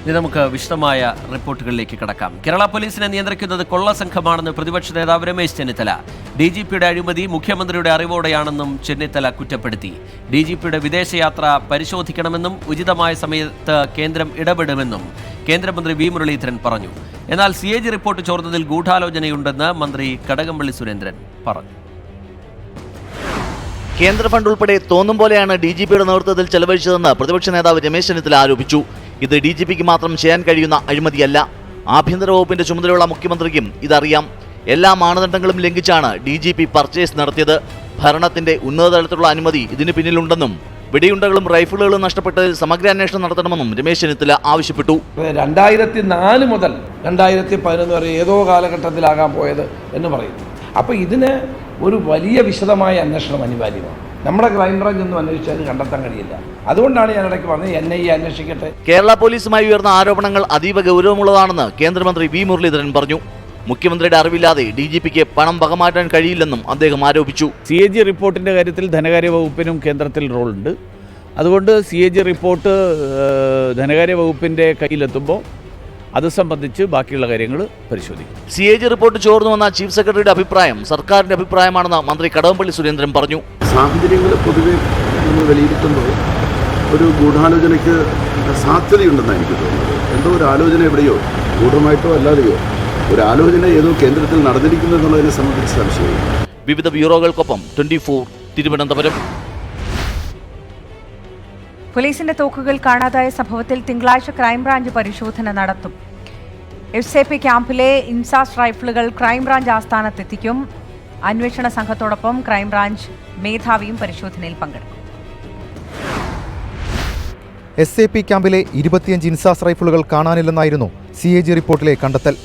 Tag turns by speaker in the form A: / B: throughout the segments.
A: ഇനി നമുക്ക് വിശദമായ റിപ്പോർട്ടുകളിലേക്ക് കടക്കാം. കേരള പോലീസിനെ നിയന്ത്രിക്കുന്നത് കൊള്ള സംഘമാണെന്ന് പ്രതിപക്ഷ നേതാവ് രമേശ് ചെന്നിത്തല. DGPയുടെ അഴിമതി മുഖ്യമന്ത്രിയുടെ അറിവോടെയാണെന്നും ചെന്നിത്തല കുറ്റപ്പെടുത്തി. DGPയുടെ വിദേശയാത്ര പരിശോധിക്കണമെന്നും ഉചിതമായ സമയത്ത് കേന്ദ്രം ഇടപെടുമെന്നും കേന്ദ്രമന്ത്രി വി മുരളീധരൻ പറഞ്ഞു. എന്നാൽ CAG റിപ്പോർട്ട് ചോർന്നതിൽ ഗൂഢാലോചനയുണ്ടെന്ന് മന്ത്രി കടകംപള്ളി സുരേന്ദ്രൻ പറഞ്ഞു.
B: കേന്ദ്ര ഫണ്ട് ഉൾപ്പെടെ തോന്നും പോലെയാണ് DGPയുടെ നേതൃത്വത്തിൽ ചെലവഴിച്ചതെന്ന് പ്രതിപക്ഷ നേതാവ് രമേശ് ചെന്നിത്തല ആരോപിച്ചു. ഇത് DGPക്ക് മാത്രം ചെയ്യാൻ കഴിയുന്ന അഴിമതിയല്ല. ആഭ്യന്തര വകുപ്പിന്റെ ചുമതലയുള്ള മുഖ്യമന്ത്രിക്കും ഇതറിയാം. എല്ലാ മാനദണ്ഡങ്ങളും ലംഘിച്ചാണ് DGP പർച്ചേസ് നടത്തിയത്. ഭരണത്തിന്റെ ഉന്നത തലത്തിലുള്ള അനുമതി ഇതിന് പിന്നിലുണ്ടെന്നും വെടിയുണ്ടകളും റൈഫിളുകളും നഷ്ടപ്പെട്ടതിൽ സമഗ്ര അന്വേഷണം നടത്തണമെന്നും രമേശ് ചെന്നിത്തല ആവശ്യപ്പെട്ടു.
C: 2004 മുതൽ 2011 വരെ ഏതോ കാലഘട്ടത്തിലാകാൻ പോയത് എന്ന് പറയുന്നു. അപ്പോൾ ഇതിന് ഒരു വലിയ വിശദമായ അന്വേഷണം അനിവാര്യമാണ്. നമ്മുടെ ക്രൈംബ്രാഞ്ച് ഒന്നും അന്വേഷിച്ചാൽ കണ്ടെത്താൻ കഴിയില്ല. അതുകൊണ്ടാണ് ഞാൻ ഇടയ്ക്ക് പറഞ്ഞത് NIA അന്വേഷിക്കട്ടെ.
B: കേരള പോലീസുമായി ഉയർന്ന ആരോപണങ്ങൾ അതീവ ഗൗരവമുള്ളതാണെന്ന് കേന്ദ്രമന്ത്രി വി മുരളീധരൻ പറഞ്ഞു. മുഖ്യമന്ത്രിയുടെ അറിവില്ലാതെ DGPക്ക് പണം വകമാറ്റാൻ കഴിയില്ലെന്നും അദ്ദേഹം ആരോപിച്ചു.
D: CAG റിപ്പോർട്ടിൻ്റെ കാര്യത്തിൽ ധനകാര്യ വകുപ്പിനും കേന്ദ്രത്തിൽ റോളുണ്ട്. അതുകൊണ്ട് CAG റിപ്പോർട്ട് ധനകാര്യ വകുപ്പിൻ്റെ കയ്യിലെത്തുമ്പോൾ അത് സംബന്ധിച്ച് ബാക്കിയുള്ള കാര്യങ്ങൾ പരിശോധിക്കും.
B: CAG റിപ്പോർട്ട് ചോർന്നുവെന്ന ചീഫ് സെക്രട്ടറിയുടെ അഭിപ്രായം സർക്കാരിന്റെ അഭിപ്രായമാണെന്ന് മന്ത്രി കടകംപള്ളി സുരേന്ദ്രൻ പറഞ്ഞു.
E: സാഹചര്യങ്ങൾ പൊതുവെ നമ്മൾ വിലയിരുത്തുമ്പോൾ ഒരു ഗൂഢാലോചനയ്ക്ക് സാധ്യതയുണ്ടെന്നാണ് എനിക്ക് തോന്നുന്നത്. എന്തോ ഒരു ആലോചന എവിടെയോ ഗൂഢമായിട്ടോ അല്ലാതെയോ ഒരു ആലോചന ഏതോ കേന്ദ്രത്തിൽ നടന്നിരിക്കുന്നു എന്നുള്ളതിനെ സംബന്ധിച്ച് സംശയമില്ല.
B: വിവിധ ബ്യൂറോകൾക്കൊപ്പം 24 തിരുവനന്തപുരം.
F: പോലീസിന്റെ തോക്കുകൾ കാണാതായ സംഭവത്തിൽ തിങ്കളാഴ്ച ക്രൈംബ്രാഞ്ച് പരിശോധന നടത്തും. SAP ക്യാമ്പിലെ ഇൻസാസ് റൈഫിളുകൾ ക്രൈംബ്രാഞ്ച് ആസ്ഥാനത്തെത്തിക്കും. അന്വേഷണ സംഘത്തോടൊപ്പം ക്രൈംബ്രാഞ്ച് മേധാവിയും പരിശോധനയിൽ പങ്കെടുക്കും.
G: SAP ക്യാമ്പിലെ 25 ഇൻസാസ് റൈഫിളുകൾ കാണാനില്ലെന്നായിരുന്നു CAG റിപ്പോർട്ടിലെ കണ്ടെത്തൽ.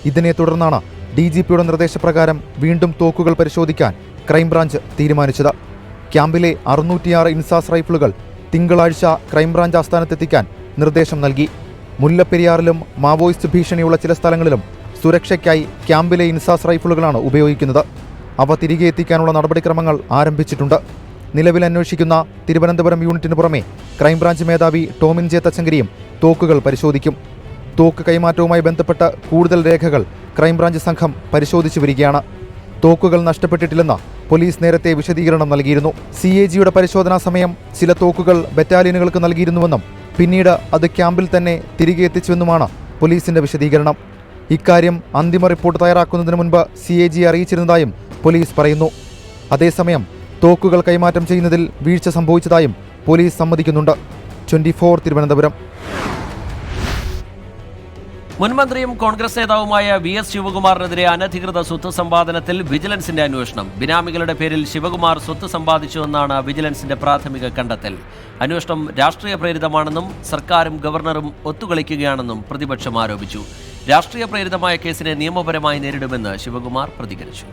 G: ഇതിനെ തുടർന്നാണ് DGPയുടെ നിർദ്ദേശപ്രകാരം വീണ്ടും തോക്കുകൾ പരിശോധിക്കാൻ ക്രൈംബ്രാഞ്ച് തീരുമാനിച്ചത്. ക്യാമ്പിലെ 606 ഇൻസാസ് റൈഫിളുകൾ തിങ്കളാഴ്ച ക്രൈംബ്രാഞ്ച് ആസ്ഥാനത്തെത്തിക്കാൻ നിർദ്ദേശം നൽകി. മുല്ലപ്പെരിയാറിലും മാവോയിസ്റ്റ് ഭീഷണിയുള്ള ചില സ്ഥലങ്ങളിലും സുരക്ഷയ്ക്കായി ക്യാമ്പിലെ ഇൻസാസ് റൈഫിളുകളാണ് ഉപയോഗിക്കുന്നത്. അവ തിരികെ എത്തിക്കാനുള്ള നടപടിക്രമങ്ങൾ ആരംഭിച്ചിട്ടുണ്ട്. നിലവിൽ അന്വേഷിക്കുന്ന തിരുവനന്തപുരം യൂണിറ്റിന് പുറമെ ക്രൈംബ്രാഞ്ച് മേധാവി ടോമിൻ ജെ തച്ചങ്കരിയും തോക്കുകൾ പരിശോധിക്കും. തോക്ക് കൈമാറ്റവുമായി ബന്ധപ്പെട്ട കൂടുതൽ രേഖകൾ ക്രൈംബ്രാഞ്ച് സംഘം പരിശോധിച്ചു വരികയാണ്. തോക്കുകൾ നഷ്ടപ്പെട്ടിട്ടില്ലെന്ന് പോലീസ് നേരത്തെ വിശദീകരണം നൽകിയിരുന്നു. CAGയുടെ പരിശോധനാ സമയം ചില തോക്കുകൾ ബറ്റാലിയനുകൾക്ക് നൽകിയിരുന്നുവെന്നും പിന്നീട് അത് ക്യാമ്പിൽ തന്നെ തിരികെ എത്തിച്ചുവെന്നുമാണ് പോലീസിന്റെ വിശദീകരണം. ഇക്കാര്യം അന്തിമ റിപ്പോർട്ട് തയ്യാറാക്കുന്നതിന് മുൻപ് CAG അറിയിച്ചിരുന്നതായും പോലീസ് പറയുന്നു. അതേസമയം തോക്കുകൾ കൈമാറ്റം ചെയ്യുന്നതിൽ വീഴ്ച സംഭവിച്ചതായും പോലീസ് സമ്മതിക്കുന്നുണ്ട്. 24 തിരുവനന്തപുരം.
A: മുൻമന്ത്രിയും കോൺഗ്രസ് നേതാവുമായ VS ശിവകുമാറിനെതിരെ അനധികൃത സ്വത്ത് സമ്പാദനത്തിൽ വിജിലൻസിന്റെ അന്വേഷണം. ബിനാമികളുടെ പേരിൽ ശിവകുമാർ സ്വത്ത് സമ്പാദിച്ചുവെന്നാണ് വിജിലൻസിന്റെ പ്രാഥമിക കണ്ടെത്തൽ. അന്വേഷണം രാഷ്ട്രീയ പ്രേരിതമാണെന്നും സർക്കാരും ഗവർണറും ഒത്തുകളിക്കുകയാണെന്നും പ്രതിപക്ഷം ആരോപിച്ചു. രാഷ്ട്രീയ പ്രേരിതമായ കേസിനെ നിയമപരമായി നേരിടുമെന്ന് ശിവകുമാർ പ്രതികരിച്ചു.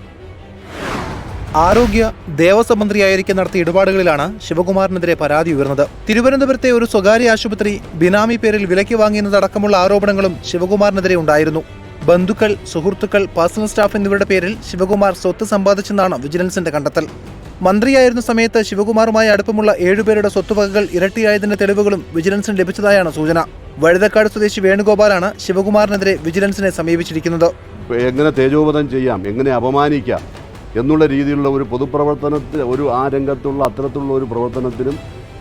H: ആരോഗ്യ ദേവസ്വം മന്ത്രിയായിരിക്കെ നടത്തിയ ഇടപാടുകളിലാണ് ശിവകുമാറിനെതിരെ പരാതി ഉയർന്നത്. തിരുവനന്തപുരത്തെ ഒരു സ്വകാര്യ ആശുപത്രി ബിനാമി പേരിൽ വിലയ്ക്ക് വാങ്ങിയെന്നതടക്കമുള്ള ആരോപണങ്ങളും ശിവകുമാറിനെതിരെ ഉണ്ടായിരുന്നു. ബന്ധുക്കൾ, സുഹൃത്തുക്കൾ, പേഴ്സണൽ സ്റ്റാഫ് എന്നിവരുടെ പേരിൽ ശിവകുമാർ സ്വത്ത് സമ്പാദിച്ചെന്നാണ് വിജിലൻസിന്റെ കണ്ടെത്തൽ. മന്ത്രിയായിരുന്ന സമയത്ത് ശിവകുമാറുമായി അടുപ്പമുള്ള 7 പേരുടെ സ്വത്തുവകകൾ ഇരട്ടിയായതിന്റെ തെളിവുകളും വിജിലൻസിന് ലഭിച്ചതായാണ് സൂചന. വഴുതക്കാട് സ്വദേശി വേണുഗോപാലാണ് ശിവകുമാറിനെതിരെ വിജിലൻസിനെ സമീപിച്ചിരിക്കുന്നത്.
E: എങ്ങനെ തേജോവധം ചെയ്യാം, എങ്ങനെ അപമാനിക്കാം എന്നുള്ള രീതിയിലുള്ള ഒരു പൊതുപ്രവർത്തനത്തിൽ ആ രംഗത്തുള്ള അത്തരത്തിലുള്ള ഒരു പ്രവർത്തനത്തിനും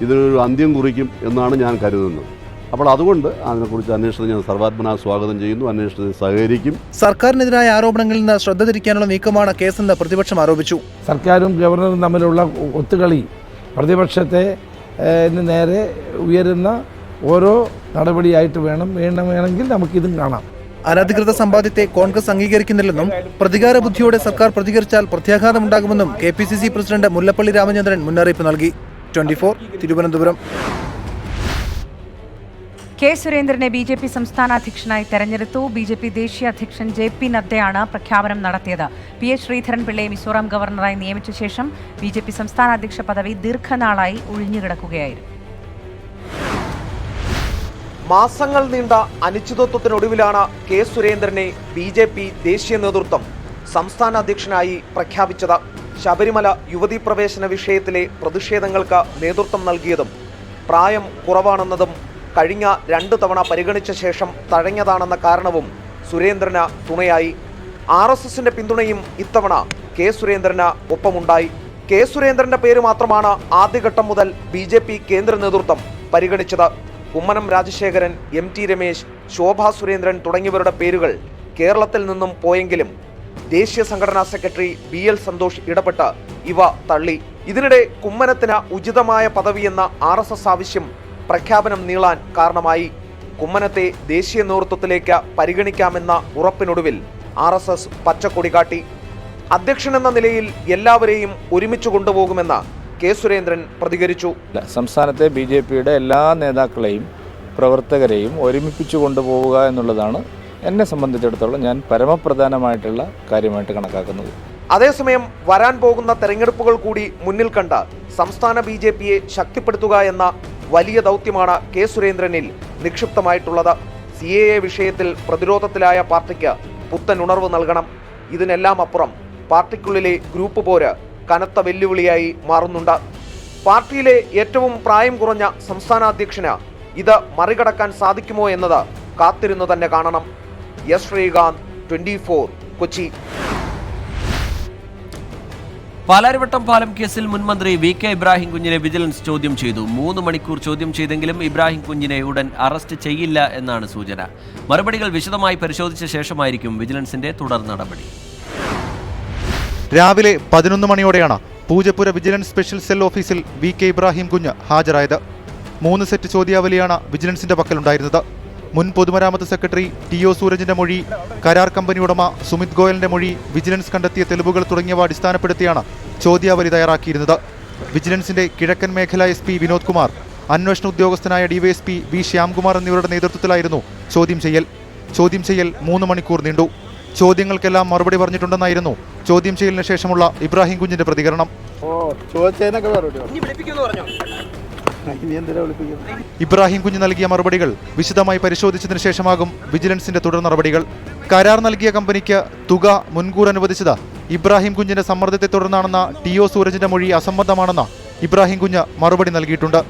E: ഇതിനൊരു അന്ത്യം കുറിക്കും എന്നാണ് ഞാൻ കരുതുന്നത്. അപ്പോൾ അതുകൊണ്ട് അതിനെക്കുറിച്ച് അന്വേഷണം ഞാൻ സർവാത്മനാ സ്വാഗതം ചെയ്യുന്നു. അന്വേഷണത്തിൽ സഹകരിക്കും.
H: സർക്കാരിനെതിരായ ആരോപണങ്ങളിൽ നിന്ന് ശ്രദ്ധ തിരിക്കാനുള്ള നീക്കമാണ് കേസെന്ന് പ്രതിപക്ഷം ആരോപിച്ചു.
C: സർക്കാരും ഗവർണറും തമ്മിലുള്ള ഒത്തുകളി പ്രതിപക്ഷത്തെ നേരെ ഉയരുന്ന ഓരോ നടപടിയായിട്ട് വേണമെങ്കിൽ നമുക്കിതും കാണാം.
H: അനധികൃത സമ്പാദ്യത്തെ കോൺഗ്രസ് അംഗീകരിക്കുന്നില്ലെന്നും പ്രതികാര ബുദ്ധിയോടെ സർക്കാർ പ്രതികരിച്ചാൽ പ്രത്യാഘാതമുണ്ടാകുമെന്നും KPCC പ്രസിഡന്റ് മുല്ലപ്പള്ളി രാമചന്ദ്രൻ മുന്നറിയിപ്പ് നൽകി. 24 തിരുവനന്തപുരം.
F: K. സുരേന്ദ്രനെ BJP സംസ്ഥാന അധ്യക്ഷനായി തെരഞ്ഞെടുത്തു. BJP ദേശീയ അധ്യക്ഷൻ JP നദ്ദയാണ് പ്രഖ്യാപനം നടത്തിയത്. PH ശ്രീധരൻപിള്ളയെ മിസോറാം ഗവർണറായി നിയമിച്ച ശേഷം BJP സംസ്ഥാന അധ്യക്ഷ പദവി ദീർഘനാളായി ഒഴിഞ്ഞുകിടക്കുകയായിരുന്നു.
I: മാസങ്ങൾ നീണ്ട അനിശ്ചിതത്വത്തിനൊടുവിലാണ് K. സുരേന്ദ്രനെ BJP ദേശീയ നേതൃത്വം സംസ്ഥാന അധ്യക്ഷനായി പ്രഖ്യാപിച്ചത്. ശബരിമല യുവതീ പ്രവേശന വിഷയത്തിലെ പ്രതിഷേധങ്ങൾക്ക് നേതൃത്വം നൽകിയതും പ്രായം കുറവാണെന്നതും കഴിഞ്ഞ 2 തവണ പരിഗണിച്ച ശേഷം തഴഞ്ഞതാണെന്ന കാരണവും സുരേന്ദ്രന് തുണയായി. RSSന്റെ പിന്തുണയും ഇത്തവണ കെ സുരേന്ദ്രന് ഒപ്പമുണ്ടായി. കെ സുരേന്ദ്രന്റെ പേര് മാത്രമാണ് ആദ്യഘട്ടം മുതൽ BJP കേന്ദ്ര നേതൃത്വം പരിഗണിച്ചത്. കുമ്മനം രാജശേഖരൻ, MT രമേശ്, ശോഭാ സുരേന്ദ്രൻ തുടങ്ങിയവരുടെ പേരുകൾ കേരളത്തിൽ നിന്നും പോയെങ്കിലും ദേശീയ സംഘടനാ സെക്രട്ടറി BL സന്തോഷ് ഇടപെട്ട് ഇവ തള്ളി. ഇതിനിടെ കുമ്മനത്തിന് ഉചിതമായ പദവിയെന്ന RSS ആവശ്യം പ്രഖ്യാപനം നീളാൻ കാരണമായി. കുമ്മനത്തെ ദേശീയ നേതൃത്വത്തിലേക്ക് പരിഗണിക്കാമെന്ന ഉറപ്പിനൊടുവിൽ RSS പച്ചക്കൊടി കാട്ടി. അധ്യക്ഷനെന്ന നിലയിൽ എല്ലാവരെയും ഒരുമിച്ച് കൊണ്ടുപോകുമെന്ന് കെ സുരേന്ദ്രൻ പ്രതികരിച്ചു.
J: സംസ്ഥാനത്തെ BJPയുടെ എല്ലാ നേതാക്കളെയും പ്രവർത്തകരെയും ഒരുമിപ്പിച്ചു കൊണ്ടുപോവുക എന്നുള്ളതാണ് എന്നെ സംബന്ധിച്ചിടത്തോളം ഞാൻ പരമപ്രധാനമായിട്ടുള്ള കാര്യമായിട്ട് കണക്കാക്കുന്നത്.
I: അതേസമയം വരാൻ പോകുന്ന തെരഞ്ഞെടുപ്പുകൾ കൂടി മുന്നിൽ കണ്ട് സംസ്ഥാന BJPയെ ശക്തിപ്പെടുത്തുക എന്ന വലിയ ദൗത്യമാണ് കെ സുരേന്ദ്രനിൽ നിക്ഷിപ്തമായിട്ടുള്ളത്. CAA വിഷയത്തിൽ പ്രതിരോധത്തിലായ പാർട്ടിക്ക് പുത്തൻ ഉണർവ് നൽകണം. ഇതിനെല്ലാം അപ്പുറം പാർട്ടിക്കുള്ളിലെ ഗ്രൂപ്പ് പോര് കനത്ത വെല്ലുവിളിയായി മാറുന്നുണ്ട്. പാർട്ടിയിലെ ഏറ്റവും പ്രായം കുറഞ്ഞ സംസ്ഥാന അധ്യക്ഷന് ഇത് മറികടക്കാൻ സാധിക്കുമോ എന്നത് കാത്തിരുന്നു തന്നെ കാണണം. എസ് ശ്രീകാന്ത്, 24, കൊച്ചി.
A: പാലാരിവട്ടം പാലം കേസിൽ മുൻമന്ത്രി VK ഇബ്രാഹിം കുഞ്ഞിനെ വിജിലൻസ് ചോദ്യം ചെയ്തു. 3 മണിക്കൂർ ചോദ്യം ചെയ്തെങ്കിലും ഇബ്രാഹിം കുഞ്ഞിനെ ഉടൻ അറസ്റ്റ് ചെയ്യില്ല എന്നാണ് സൂചന. മറുപടികൾ വിശദമായി പരിശോധിച്ച ശേഷമായിരിക്കും വിജിലൻസിന്റെ തുടർ നടപടി.
G: രാവിലെ 11 മണിയോടെയാണ് പൂജപ്പുര വിജിലൻസ് സ്പെഷ്യൽ സെൽ ഓഫീസിൽ VK ഇബ്രാഹിം കുഞ്ഞ് ഹാജരായത്. 3 സെറ്റ് ചോദ്യാവലിയാണ് വിജിലൻസിന്റെ പക്കലുണ്ടായിരുന്നത്. മുൻ പൊതുമരാമത്ത് സെക്രട്ടറി TO സൂരജിന്റെ മൊഴി, കരാർ കമ്പനി ഉടമ സുമിത് ഗോയലിന്റെ മൊഴി, വിജിലൻസ് കണ്ടെത്തിയ തെളിവുകൾ തുടങ്ങിയവ അടിസ്ഥാനപ്പെടുത്തിയാണ് ചോദ്യാവലി തയ്യാറാക്കിയിരുന്നത്. വിജിലൻസിന്റെ കിഴക്കൻ മേഖല SP വിനോദ് കുമാർ, അന്വേഷണ ഉദ്യോഗസ്ഥനായ DYSP V ശ്യാംകുമാർ എന്നിവരുടെ നേതൃത്വത്തിലായിരുന്നു ചോദ്യം ചെയ്യൽ. 3 മണിക്കൂർ നീണ്ടു. ചോദ്യങ്ങൾക്കെല്ലാം മറുപടി പറഞ്ഞിട്ടുണ്ടെന്നായിരുന്നു ചോദ്യം ചെയ്യലിന് ശേഷമുള്ള ഇബ്രാഹിം കുഞ്ഞിന്റെ പ്രതികരണം. ഇബ്രാഹിം കുഞ്ഞ് നൽകിയ മറുപടികൾ വിശദമായി പരിശോധിച്ചതിന് ശേഷമാകും വിജിലൻസിന്റെ തുടർ നടപടികൾ. കരാർ നൽകിയ കമ്പനിക്ക് തുക മുൻകൂർ അനുവദിച്ചത് ഇബ്രാഹിം കുഞ്ഞിന്റെ സമ്മർദ്ദത്തെ തുടർന്നാണെന്ന TO സൂരജിന്റെ മൊഴി അസംബന്ധമാണെന്ന് ഇബ്രാഹിം കുഞ്ഞ് മറുപടി നൽകിയിട്ടുണ്ട്.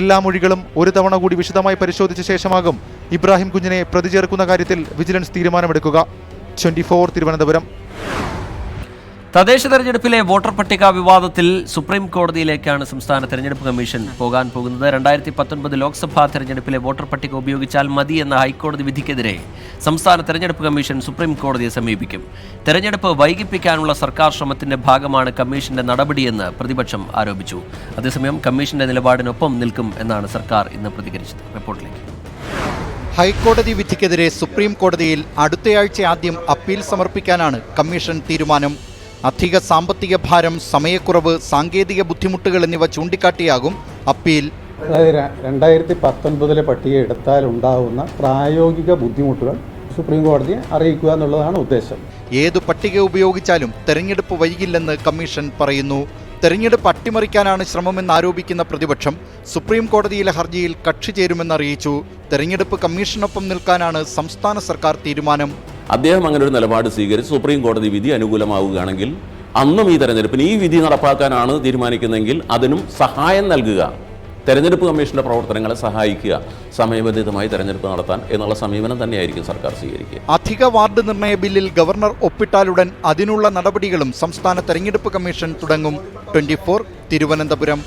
G: എല്ലാ മൊഴികളും ഒരു തവണ കൂടി വിശദമായി പരിശോധിച്ച ശേഷമാകും ഇബ്രാഹിം കുഞ്ഞിനെ പ്രതി ചേർക്കുന്ന കാര്യത്തിൽ വിജിലൻസ് തീരുമാനമെടുക്കുക. 24 തിരുവനന്തപുരം.
A: തദ്ദേശ തെരഞ്ഞെടുപ്പിലെ വോട്ടർ പട്ടിക വിവാദത്തിൽ സുപ്രീം കോടതിയിലേക്കാണ് സംസ്ഥാന തെരഞ്ഞെടുപ്പ് കമ്മീഷൻ പോകാൻ പോകുന്നത്. 2019 ലോക്സഭാ തെരഞ്ഞെടുപ്പിലെ വോട്ടർ പട്ടിക ഉപയോഗിച്ചാൽ മതി എന്ന ഹൈക്കോടതി വിധിക്കെതിരെ സംസ്ഥാന തെരഞ്ഞെടുപ്പ് കമ്മീഷൻ സുപ്രീം കോടതിയെ സമീപിക്കും. തെരഞ്ഞെടുപ്പ് വൈകിപ്പിക്കാനുള്ള സർക്കാർ ശ്രമത്തിന്റെ ഭാഗമാണ് കമ്മീഷന്റെ നടപടിയെന്ന് പ്രതിപക്ഷം ആരോപിച്ചു. അതേസമയം കമ്മീഷന്റെ നിലപാടിനൊപ്പം നിൽക്കും എന്നാണ് സർക്കാർ ഇന്ന് പ്രതികരിച്ചത്. റിപ്പോർട്ടിലേക്ക്.
K: ഹൈക്കോടതി വിധിക്കെതിരെ സുപ്രീം കോടതിയിൽ അടുത്തയാഴ്ച ആദ്യം അപ്പീൽ സമർപ്പിക്കാനാണ് കമ്മീഷൻ തീരുമാനം. അധിക സാമ്പത്തിക ഭാരം, സമയക്കുറവ്, സാങ്കേതിക ബുദ്ധിമുട്ടുകൾ എന്നിവ ചൂണ്ടിക്കാട്ടിയാകും അപ്പീൽ.
L: അതായത് 2019 പട്ടിക എടുത്താൽ ഉണ്ടാകുന്ന പ്രായോഗിക ബുദ്ധിമുട്ടുകൾ സുപ്രീം കോടതിയെ അറിയിക്കുക എന്നുള്ളതാണ് ഉദ്ദേശം.
K: ഏതു പട്ടിക ഉപയോഗിച്ചാലും തെരഞ്ഞെടുപ്പ് വൈകില്ലെന്ന് കമ്മീഷൻ പറയുന്നു. തെരഞ്ഞെടുപ്പ് അട്ടിമറിക്കാനാണ് ശ്രമമെന്നാരോപിക്കുന്ന പ്രതിപക്ഷം സുപ്രീം കോടതിയിലെ ഹർജിയിൽ കക്ഷി ചേരുമെന്നറിയിച്ചു. തെരഞ്ഞെടുപ്പ് കമ്മീഷനൊപ്പം നിൽക്കാനാണ് സംസ്ഥാന സർക്കാർ തീരുമാനം.
M: അദ്ദേഹം അങ്ങനെ ഒരു നിലപാട് സ്വീകരിച്ച് സുപ്രീം കോടതി വിധി അനുകൂലമാവുകയാണെങ്കിൽ അന്നും ഈ തെരഞ്ഞെടുപ്പിന് ഈ വിധി നടപ്പാക്കാനാണ് തീരുമാനിക്കുന്നതെങ്കിൽ അതിനും സഹായം നൽകുക, തെരഞ്ഞെടുപ്പ് കമ്മീഷന്റെ പ്രവർത്തനങ്ങളെ സഹായിക്കുക, സമയബന്ധിതമായി തെരഞ്ഞെടുപ്പ് നടത്താൻ എന്നുള്ള സമീപനം തന്നെയായിരിക്കും സർക്കാർ സ്വീകരിക്കുക.
K: അധിക വാർഡ് നിർണയ ബില്ലിൽ ഗവർണർ ഒപ്പിട്ടാലുടൻ അതിനുള്ള നടപടികളും സംസ്ഥാന തെരഞ്ഞെടുപ്പ് കമ്മീഷൻ തുടങ്ങും. 24 തിരുവനന്തപുരം.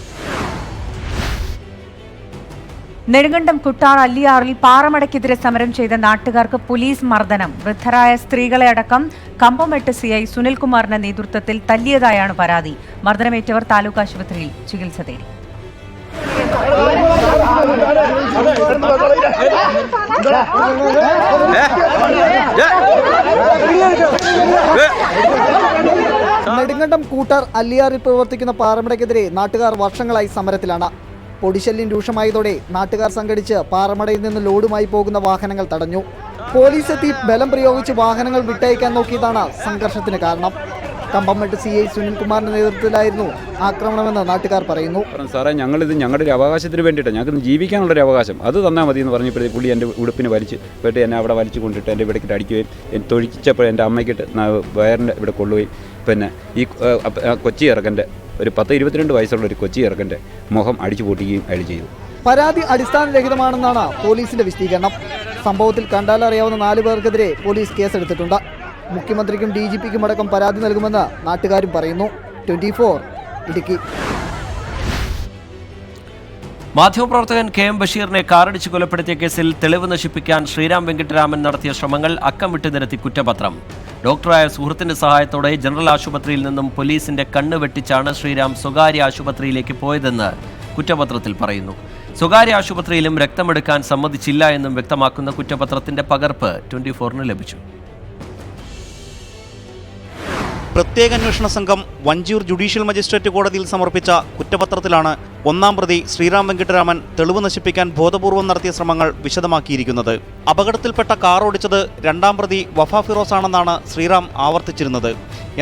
F: നെടുങ്കണ്ടം കുട്ടാർ അല്ലിയാറിൽ പാറമടയ്ക്കെതിരെ സമരം ചെയ്ത നാട്ടുകാർക്ക് പോലീസ് മർദ്ദനം. വൃദ്ധരായ സ്ത്രീകളെ അടക്കം കമ്പമെട്ട് CI സുനിൽകുമാറിന്റെ നേതൃത്വത്തിൽ തല്ലിയതായാണ് പരാതി. മർദ്ദനമേറ്റവർ താലൂക്ക് ആശുപത്രിയിൽ ചികിത്സ തേടി.
N: നെടുങ്കണ്ടം കൂട്ടാർ അല്ലിയാറിൽ പ്രവർത്തിക്കുന്ന പാറമടയ്ക്കെതിരെ നാട്ടുകാർ വർഷങ്ങളായി സമരത്തിലാണ്. പൊടിശല്യം രൂക്ഷമായതോടെ നാട്ടുകാർ സംഘടിച്ച് പാറമടയിൽ നിന്ന് ലോഡുമായി പോകുന്ന വാഹനങ്ങൾ തടഞ്ഞു. പോലീസ് എത്തി ബലം പ്രയോഗിച്ച് വാഹനങ്ങൾ വിട്ടയക്കാൻ നോക്കിയതാണ് സംഘർഷത്തിന് കാരണം. കമ്പംമെട്ട് CI സുനിൽകുമാറിന്റെ നേതൃത്വത്തിലായിരുന്നു ആക്രമണമെന്ന് നാട്ടുകാർ പറയുന്നു.
O: സാറേ, ഞങ്ങളിത് ഞങ്ങളുടെ ഒരു അവകാശത്തിന് വേണ്ടിയിട്ടാണ്, ഞങ്ങൾക്ക് ജീവിക്കാനുള്ളൊരു അവകാശം അത് തന്നാൽ മതി എന്ന് പറഞ്ഞപ്പോഴേ പുള്ളി എൻ്റെ ഉടുപ്പിന് വലിച്ച് പെട്ട് എന്നെ അവിടെ വലിച്ചു കൊണ്ടിട്ട് എൻ്റെ ഇവിടേക്കിട്ട് അടിക്കുകയും തൊഴിച്ചപ്പോൾ എൻ്റെ അമ്മയ്ക്കിട്ട് വയറിൻ്റെ ഇവിടെ കൊള്ളുകയും പിന്നെ ഈ കൊച്ചി ഇറക്കൻ്റെ ഒരു 10-22 വയസ്സുള്ള ഒരു കൊച്ചി ഇറക്കൻ്റെ മുഖം അടിച്ചു പൊട്ടിക്കുകയും അയാൾ ചെയ്തു.
N: പരാതി അടിസ്ഥാനരഹിതമാണെന്നാണ് പോലീസിന്റെ വിശദീകരണം. സംഭവത്തിൽ കണ്ടാലറിയാവുന്ന 4 പേർക്കെതിരെ പോലീസ് കേസെടുത്തിട്ടുണ്ട്. മുഖ്യമന്ത്രിക്കും DGPക്കും അടക്കം പരാതി നൽകുമെന്ന് നാട്ടുകാരും പറയുന്നു. 24 ഇടുക്കി.
A: മാധ്യമപ്രവർത്തകൻ KM ബഷീറിനെ കാറിടിച്ച് കൊലപ്പെടുത്തിയ കേസിൽ തെളിവ് നശിപ്പിക്കാൻ ശ്രീരാം വെങ്കിട്ടരാമൻ നടത്തിയ ശ്രമങ്ങൾ അക്കം വിട്ടു നിരത്തി കുറ്റപത്രം. ഡോക്ടറായ സുഹൃത്തിന്റെ സഹായത്തോടെ ജനറൽ ആശുപത്രിയിൽ നിന്നും പോലീസിന്റെ കണ്ണ് വെട്ടിച്ചാണ് ശ്രീരാം സ്വകാര്യ ആശുപത്രിയിലേക്ക് പോയതെന്ന് കുറ്റപത്രത്തിൽ പറയുന്നു. സ്വകാര്യ ആശുപത്രിയിലും രക്തമെടുക്കാൻ സമ്മതിച്ചില്ല എന്നും വ്യക്തമാക്കുന്ന കുറ്റപത്രത്തിന്റെ പകർപ്പ് 24-ന് ലഭിച്ചു.
B: പ്രത്യേക അന്വേഷണ സംഘം വഞ്ചിയൂർ ജുഡീഷ്യൽ മജിസ്ട്രേറ്റ് കോടതിയിൽ സമർപ്പിച്ച കുറ്റപത്രത്തിലാണ് ഒന്നാം പ്രതി ശ്രീരാം വെങ്കിട്ടരാമൻ തെളിവ് നശിപ്പിക്കാൻ ബോധപൂർവം നടത്തിയ ശ്രമങ്ങൾ വിശദമാക്കിയിരിക്കുന്നത്. അപകടത്തിൽപ്പെട്ട കാർ ഓടിച്ചത് രണ്ടാം പ്രതി വഫ ഫിറോസ് ആണെന്നാണ് ശ്രീറാം ആവർത്തിച്ചിരുന്നത്.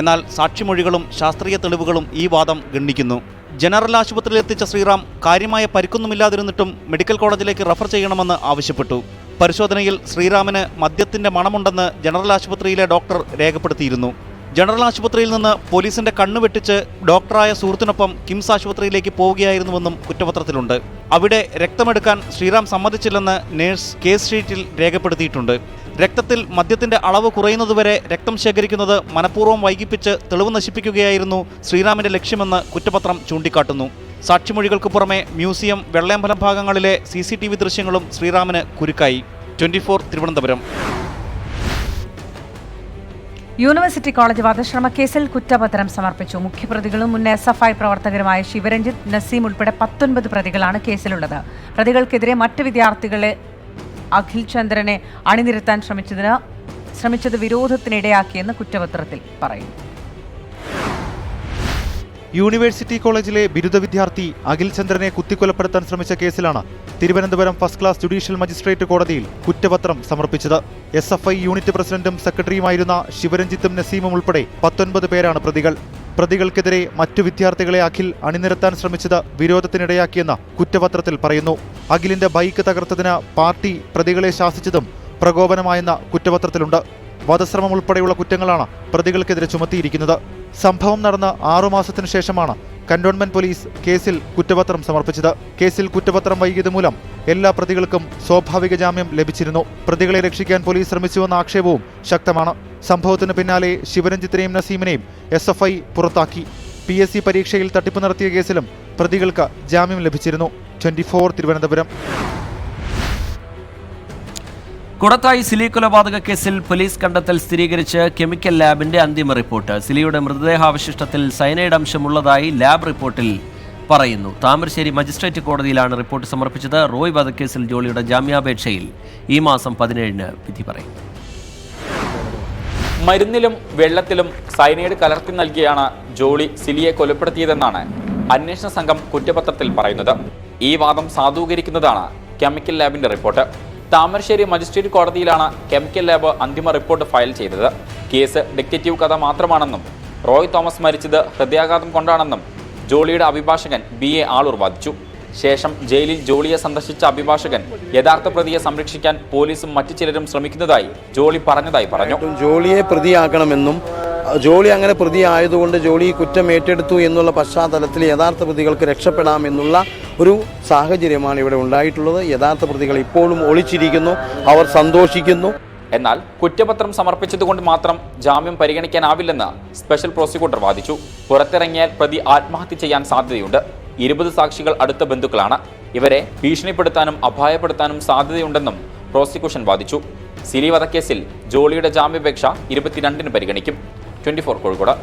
B: എന്നാൽ സാക്ഷിമൊഴികളും ശാസ്ത്രീയ തെളിവുകളും ഈ വാദം ഗണ്ണിക്കുന്നു. ജനറൽ ആശുപത്രിയിൽ എത്തിച്ച ശ്രീറാം കാര്യമായ പരിക്കൊന്നുമില്ലാതിരുന്നിട്ടും മെഡിക്കൽ കോളേജിലേക്ക് റഫർ ചെയ്യണമെന്ന് ആവശ്യപ്പെട്ടു. പരിശോധനയിൽ ശ്രീറാമിന് മദ്യത്തിന്റെ മണമുണ്ടെന്ന് ജനറൽ ആശുപത്രിയിലെ ഡോക്ടർ രേഖപ്പെടുത്തിയിരുന്നു. ജനറൽ ആശുപത്രിയിൽ നിന്ന് പോലീസിന്റെ കണ്ണു വെട്ടിച്ച് ഡോക്ടറായ സുഹൃത്തിനൊപ്പം കിംസ് ആശുപത്രിയിലേക്ക് പോവുകയായിരുന്നുവെന്നും കുറ്റപത്രത്തിലുണ്ട്. അവിടെ രക്തമെടുക്കാൻ ശ്രീറാം സമ്മതിച്ചില്ലെന്ന് നേഴ്സ് കേസ് ഷീറ്റിൽ രേഖപ്പെടുത്തിയിട്ടുണ്ട്. രക്തത്തിൽ മദ്യത്തിന്റെ അളവ് കുറയുന്നതുവരെ രക്തം ശേഖരിക്കുന്നത് മനഃപൂർവ്വം വൈകിപ്പിച്ച് തെളിവ് നശിപ്പിക്കുകയായിരുന്നു ശ്രീറാമിന്റെ ലക്ഷ്യമെന്ന് കുറ്റപത്രം ചൂണ്ടിക്കാട്ടുന്നു. സാക്ഷിമൊഴികൾക്ക് പുറമെ മ്യൂസിയം, വെള്ളയമ്പലം ഭാഗങ്ങളിലെ CCTV ദൃശ്യങ്ങളും ശ്രീറാമിന് കുരുക്കായി. 24 തിരുവനന്തപുരം.
F: യൂണിവേഴ്സിറ്റി കോളേജ് വധശ്രമ കേസിൽ കുറ്റപത്രം സമർപ്പിച്ചു. മുഖ്യപ്രതികളും മുൻ SFI പ്രവർത്തകരുമായ ശിവരഞ്ജിത്ത്, നസീം ഉൾപ്പെടെ 19 പ്രതികളാണ് കേസിലുള്ളത്. പ്രതികൾക്കെതിരെ മറ്റ് വിദ്യാർത്ഥികളെ അഖിൽ ചന്ദ്രനെ അണിനിരത്താൻ ശ്രമിച്ചത് വിരോധത്തിനിടയാക്കിയെന്ന് കുറ്റപത്രത്തിൽ പറയുന്നു.
G: യൂണിവേഴ്സിറ്റി കോളേജിലെ ബിരുദ വിദ്യാർത്ഥി അഖിൽ ചന്ദ്രനെ കുത്തിക്കൊലപ്പെടുത്താൻ ശ്രമിച്ച കേസിലാണ് Thiruvananthapuram first class judicial magistrate കോടതിയിൽ കുറ്റപത്രം സമർപ്പിച്ചത്. SFI യൂണിറ്റ് പ്രസിഡന്റും സെക്രട്ടറിയുമായിരുന്ന ശിവരഞ്ജിത്തും നസീമും ഉൾപ്പെടെ 19 പേരാണ് പ്രതികൾ. പ്രതികൾക്കെതിരെ മറ്റു വിദ്യാർത്ഥികളെ അഖിൽ അണിനിരത്താൻ ശ്രമിച്ചത് വിരോധത്തിനിടയാക്കിയെന്ന് കുറ്റപത്രത്തിൽ പറയുന്നു. അഖിലിന്റെ ബൈക്ക് തകർത്തതിന് പാർട്ടി പ്രതികളെ ശാസിച്ചതും പ്രകോപനമായെന്ന കുറ്റപത്രത്തിലുണ്ട്. വധശ്രമം ഉൾപ്പെടെയുള്ള കുറ്റങ്ങളാണ് പ്രതികൾക്കെതിരെ ചുമത്തിയിരിക്കുന്നത്. സംഭവം നടന്ന 6 മാസത്തിനു ശേഷമാണ് കന്റോൺമെന്റ് പോലീസ് കേസിൽ കുറ്റപത്രം സമർപ്പിച്ചത്. കേസിൽ കുറ്റപത്രം വൈകിയത് മൂലം എല്ലാ പ്രതികൾക്കും സ്വാഭാവിക ജാമ്യം ലഭിച്ചിരുന്നു. പ്രതികളെ രക്ഷിക്കാൻ പോലീസ് ശ്രമിച്ചുവെന്ന ആക്ഷേപവും ശക്തമാണ്. സംഭവത്തിന് പിന്നാലെ ശിവരഞ്ജിത്തിനെയും നസീമിനെയും SFI പുറത്താക്കി. PSC പരീക്ഷയിൽ തട്ടിപ്പ് നടത്തിയ കേസിലും പ്രതികൾക്ക് ജാമ്യം ലഭിച്ചിരുന്നു. 24 തിരുവനന്തപുരം.
A: കുടത്തായി സിലി കൊലപാതക കേസിൽ പോലീസ് കണ്ടെത്തൽ സ്ഥിരീകരിച്ച് കെമിക്കൽ ലാബിന്റെ അന്തിമ റിപ്പോർട്ട്. സിലിയുടെ മൃതദേഹാവശിഷ്ടത്തിൽ സയനൈഡ് അംശമുള്ളതായി ലാബ് റിപ്പോർട്ടിൽ പറയുന്നു. താമരശ്ശേരി മജിസ്ട്രേറ്റ് കോടതിയിലാണ് റിപ്പോർട്ട് സമർപ്പിച്ചത്. റോയ് വധക്കേസിൽ ജോളിയുടെ ജാമ്യാപേക്ഷയിൽ ഈ മാസം 17-ന് വിധി പറയും.
P: മരുന്നിലും വെള്ളത്തിലും സയനൈഡ് കലർത്തി നൽകിയാണ് ജോളി സിലിയെ കൊലപ്പെടുത്തിയതെന്നാണ് അന്വേഷണ സംഘം കുറ്റപത്രത്തിൽ പറയുന്നത്. ഈ വാദം സാധൂകരിക്കുന്നതാണ് കെമിക്കൽ ലാബിന്റെ റിപ്പോർട്ട്. താമരശ്ശേരി മജിസ്ട്രേറ്റ് കോടതിയിലാണ് കെമിക്കൽ ലാബ് അന്തിമ റിപ്പോർട്ട് ഫയൽ ചെയ്തത്. കേസ് ഡിറ്റക്റ്റീവ് കഥ മാത്രമാണെന്നും റോയ് തോമസ് മരിച്ചത് ഹൃദയാഘാതം കൊണ്ടാണെന്നും ജോളിയുടെ അഭിഭാഷകൻ BA ആളൂർ വാദിച്ചു. ശേഷം ജയിലിൽ ജോളിയെ സന്ദർശിച്ച അഭിഭാഷകൻ യഥാർത്ഥ പ്രതിയെ സംരക്ഷിക്കാൻ പോലീസും മറ്റു ചിലരും ശ്രമിക്കുന്നതായി ജോളി പറഞ്ഞതായി പറഞ്ഞു.
Q: ജോളിയെ പ്രതിയാക്കണമെന്നും ജോളി അങ്ങനെ പ്രതിയായതുകൊണ്ട് ജോളി കുറ്റം ഏറ്റെടുത്തു എന്നുള്ള പശ്ചാത്തലത്തിൽ യഥാർത്ഥ പ്രതികൾക്ക് രക്ഷപ്പെടാമെന്നുള്ള ഒരു സാഹചര്യമാണ് ഇവിടെ ഉണ്ടായിട്ടുള്ളത്. യഥാർത്ഥ പ്രതികൾ ഇപ്പോഴും ഒളിച്ചിരിക്കുന്നു, അവർ സന്തോഷിക്കുന്നു.
P: എന്നാൽ കുറ്റപത്രം സമർപ്പിച്ചതുകൊണ്ട് മാത്രം ജാമ്യം പരിഗണിക്കാനാവില്ലെന്ന് സ്പെഷ്യൽ പ്രോസിക്യൂട്ടർ വാദിച്ചു. പുറത്തിറങ്ങിയാൽ പ്രതി ആത്മഹത്യ ചെയ്യാൻ സാധ്യതയുണ്ട്. 20 സാക്ഷികൾ അടുത്ത ബന്ധുക്കളാണ്. ഇവരെ ഭീഷണിപ്പെടുത്താനും അപായപ്പെടുത്താനും സാധ്യതയുണ്ടെന്നും പ്രോസിക്യൂഷൻ വാദിച്ചു. സിലി വധക്കേസിൽ ജോളിയുടെ ജാമ്യാപേക്ഷ 22-ന് പരിഗണിക്കും. 24 കോഴിക്കോട്.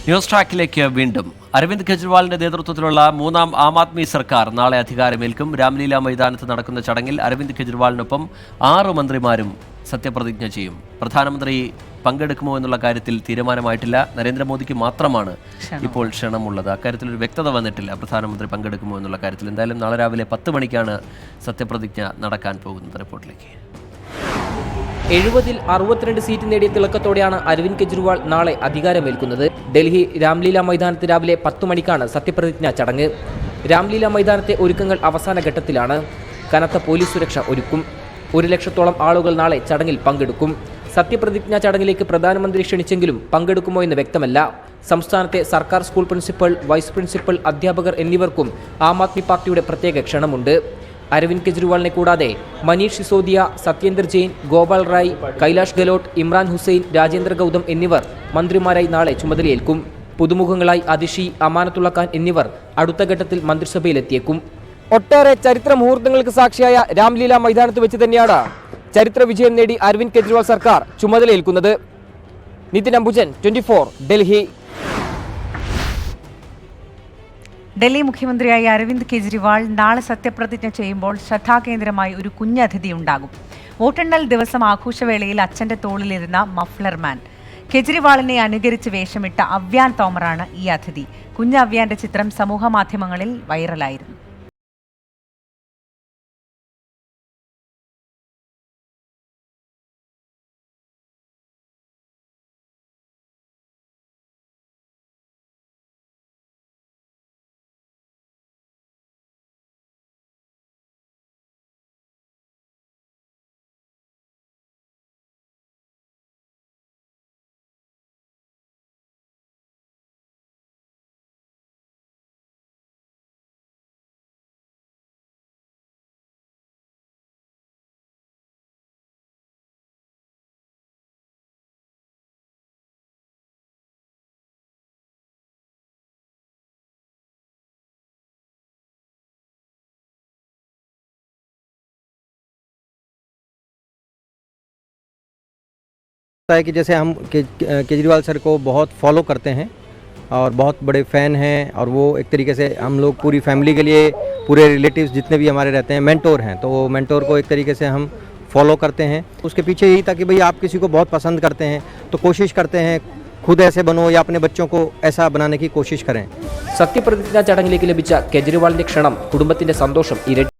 A: ന്യൂസ് ട്രാക്കിലേക്ക് വീണ്ടും. അരവിന്ദ് കെജ്രിവാളിന്റെ നേതൃത്വത്തിലുള്ള 3ാം ആം ആദ്മി സർക്കാർ നാളെ അധികാരമേൽക്കും. രാംലീല മൈതാനത്ത് നടക്കുന്ന ചടങ്ങിൽ അരവിന്ദ് കെജ്രിവാളിനൊപ്പം 6 മന്ത്രിമാരും സത്യപ്രതിജ്ഞ ചെയ്യും. പ്രധാനമന്ത്രി പങ്കെടുക്കുമോ എന്നുള്ള കാര്യത്തിൽ തീരുമാനമായിട്ടില്ല. നരേന്ദ്രമോദിക്ക് മാത്രമാണ് ഇപ്പോൾ ക്ഷണമുള്ളത്. അക്കാര്യത്തിൽ ഒരു വ്യക്തത വന്നിട്ടില്ല പ്രധാനമന്ത്രി പങ്കെടുക്കുമോ എന്നുള്ള കാര്യത്തിൽ. എന്തായാലും നാളെ രാവിലെ 10 മണിക്കാണ് സത്യപ്രതിജ്ഞ നടക്കാൻ പോകുന്നത്. റിപ്പോർട്ടിലേക്ക്.
R: 70-ൽ 62 സീറ്റ് നേടിയ തിളക്കത്തോടെയാണ് അരവിന്ദ് കെജ്രിവാൾ നാളെ അധികാരമേൽക്കുന്നത്. ഡൽഹി രാംലീല മൈതാനത്ത് രാവിലെ 10 മണിക്കാണ് സത്യപ്രതിജ്ഞാ ചടങ്ങ്. രാംലീല മൈതാനത്തെ ഒരുക്കങ്ങൾ അവസാന ഘട്ടത്തിലാണ്. കനത്ത പോലീസ് സുരക്ഷ ഒരുക്കും. 1 ലക്ഷത്തോളം ആളുകൾ നാളെ ചടങ്ങിൽ പങ്കെടുക്കും. സത്യപ്രതിജ്ഞാ ചടങ്ങിലേക്ക് പ്രധാനമന്ത്രി ക്ഷണിച്ചെങ്കിലും പങ്കെടുക്കുമോ എന്ന് വ്യക്തമല്ല. സംസ്ഥാനത്തെ സർക്കാർ സ്കൂൾ പ്രിൻസിപ്പൽ, വൈസ് പ്രിൻസിപ്പൽ, അധ്യാപകർ എന്നിവർക്കും ആം ആദ്മി പാർട്ടിയുടെ പ്രത്യേക ക്ഷണമുണ്ട്. അരവിന്ദ് കെജ്രിവാളിനെ കൂടാതെ മനീഷ് സിസോദിയ, സത്യേന്ദർ ജെയിൻ, ഗോപാൽ റായ്, കൈലാഷ് ഗെലോട്ട്, ഇമ്രാൻ ഹുസൈൻ, രാജേന്ദ്ര ഗൗതം എന്നിവർ മന്ത്രിമാരായി നാളെ ചുമതലയേൽക്കും. പുതുമുഖങ്ങളായി അതിഷി, അമാനത്തുള്ള ഖാൻ എന്നിവർ അടുത്ത ഘട്ടത്തിൽ മന്ത്രിസഭയിലെത്തിയേക്കും. ഒട്ടേറെ ചരിത്ര മുഹൂർത്തങ്ങൾക്ക് സാക്ഷിയായ രാംലീല മൈതാനത്ത് വെച്ച് തന്നെയാണ് ചരിത്ര വിജയം നേടി അരവിന്ദ് കെജ്രിവാൾ സർക്കാർ ചുമതലയേൽക്കുന്നത്. നിതിൻ അംബുജൻ, 24, ഡൽഹി.
F: ഡൽഹി മുഖ്യമന്ത്രിയായി അരവിന്ദ് കെജ്രിവാൾ നാളെ സത്യപ്രതിജ്ഞ ചെയ്യുമ്പോൾ ശ്രദ്ധാകേന്ദ്രമായി ഒരു കുഞ്ഞതിഥി ഉണ്ടാകും. വോട്ടെണ്ണൽ ദിവസം ആഘോഷവേളയിൽ അച്ഛന്റെ തോളിലിരുന്ന മഫ്ലർമാൻ. കെജ്രിവാളിനെ അനുകരിച്ച് വേഷമിട്ട അവ്യാൻ തോമറാണ് ഈ അതിഥി. കുഞ്ഞ് അവ്യാന്റെ ചിത്രം സമൂഹ മാധ്യമങ്ങളിൽ വൈറലായിരുന്നു.
S: है कि जैसे हम केजरीवाल सर को बहुत फॉलो करते हैं और बहुत बड़े फ़ैन हैं और वो एक तरीके से हम लोग पूरी फैमिली के लिए, पूरे रिलेटिव्स जितने भी हमारे रहते हैं, मेंटोर हैं, तो वो मेंटोर को एक तरीके से हम फॉलो करते हैं. उसके पीछे यही था कि भाई आप किसी को बहुत पसंद करते हैं तो कोशिश करते हैं खुद ऐसे बनो या अपने बच्चों को ऐसा बनाने की कोशिश करें.
R: സത്യപ്രതിജ്ഞാ ചടങ്ങിലേക്ക് ലഭിച്ച കെജ്രിവാളിന്റെ ക്ഷണം കുടുംബത്തിന്റെ സന്തോഷം ഇരട്ടി.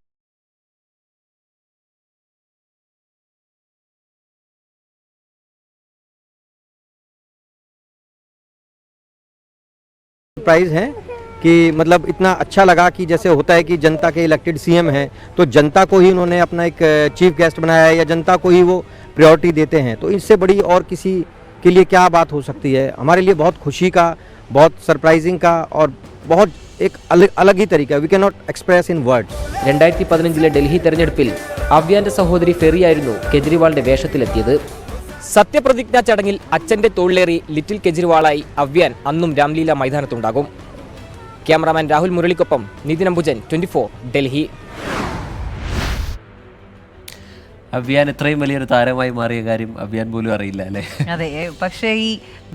S: सरप्राइज है कि मतलब इतना अच्छा लगा कि जैसे होता है कि जनता के इलेक्टेड सीएम हैं तो जनता को ही उन्होंने अपना एक चीफ गेस्ट बनाया है या जनता को ही वो प्रायोरिटी देते हैं, तो इससे बड़ी और किसी के लिए क्या बात हो सकती है. हमारे लिए बहुत खुशी का, बहुत सरप्राइजिंग का और बहुत एक अलग ही तरीका. We can not express in words.
R: 2015 Delhi തെരഞ്ഞെടുപ്പിൽ അവ്യാന്റെ സഹോദരി ഫെറിയായിരുന്നു കെജ്രിവാളിന്റെ വേഷത്തിലെത്തിയത്. സത്യപ്രതിജ്ഞാ ചടങ്ങിൽ അച്ഛന്റെ തോളിലേറി ലിറ്റിൽ കെജ്രിവാളായി അവ്യാൻ അന്നും രാംലീല മൈതാനത്തുണ്ടാകും. ക്യാമറാമാൻ രാഹുൽ മുരളിക്കൊപ്പം നിതിൻ അംബുജൻ, 24, ഡൽഹി.
A: അവ്യാൻ ഇത്രയും വലിയൊരു താരമായി മാറിയ കാര്യം അവ്യാൻ പോലും അറിയില്ല അല്ലേ?
F: അതെ, പക്ഷേ ഈ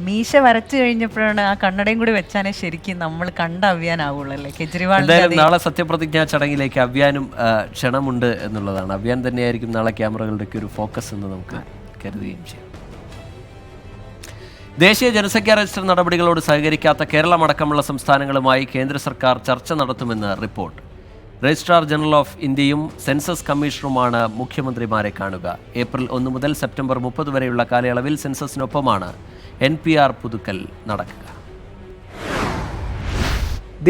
F: മീശ വരച്ചു കഴിഞ്ഞപ്പോഴാണ് ആ കണ്ണടയും കൂടി വെച്ചാലേ ശരിക്കും നമ്മൾ കണ്ട അവ്യാനാവുള്ളൂ അല്ലേ കെജ്രിവാൾ.
A: എന്തായാലും നാളെ സത്യപ്രതിജ്ഞാ ചടങ്ങിലേക്ക് അവ്യാനും ക്ഷണമുണ്ട് എന്നുള്ളതാണ്. അവ്യാൻ തന്നെയായിരിക്കും നാളെ ക്യാമറകളുടെയൊക്കെ ഒരു ഫോക്കസ് എന്ന് നമുക്ക് കരുതുകയും ചെയ്യും. ദേശീയ ജനസംഖ്യാ രജിസ്റ്റർ നടപടികളോട് സഹകരിക്കാത്ത കേരളമടക്കമുള്ള സംസ്ഥാനങ്ങളുമായി കേന്ദ്ര സർക്കാർ ചർച്ച നടത്തുമെന്ന് റിപ്പോർട്ട്. രജിസ്ട്രാർ ജനറൽ ഓഫ് ഇന്ത്യയും സെൻസസ് കമ്മീഷണറുമാണ് മുഖ്യമന്ത്രിമാരെ കാണുക. ഏപ്രിൽ 1 മുതൽ സെപ്റ്റംബർ 30 വരെയുള്ള കാലയളവിൽ സെൻസസിനൊപ്പമാണ് NPR പുതുക്കൽ നടക്കുക.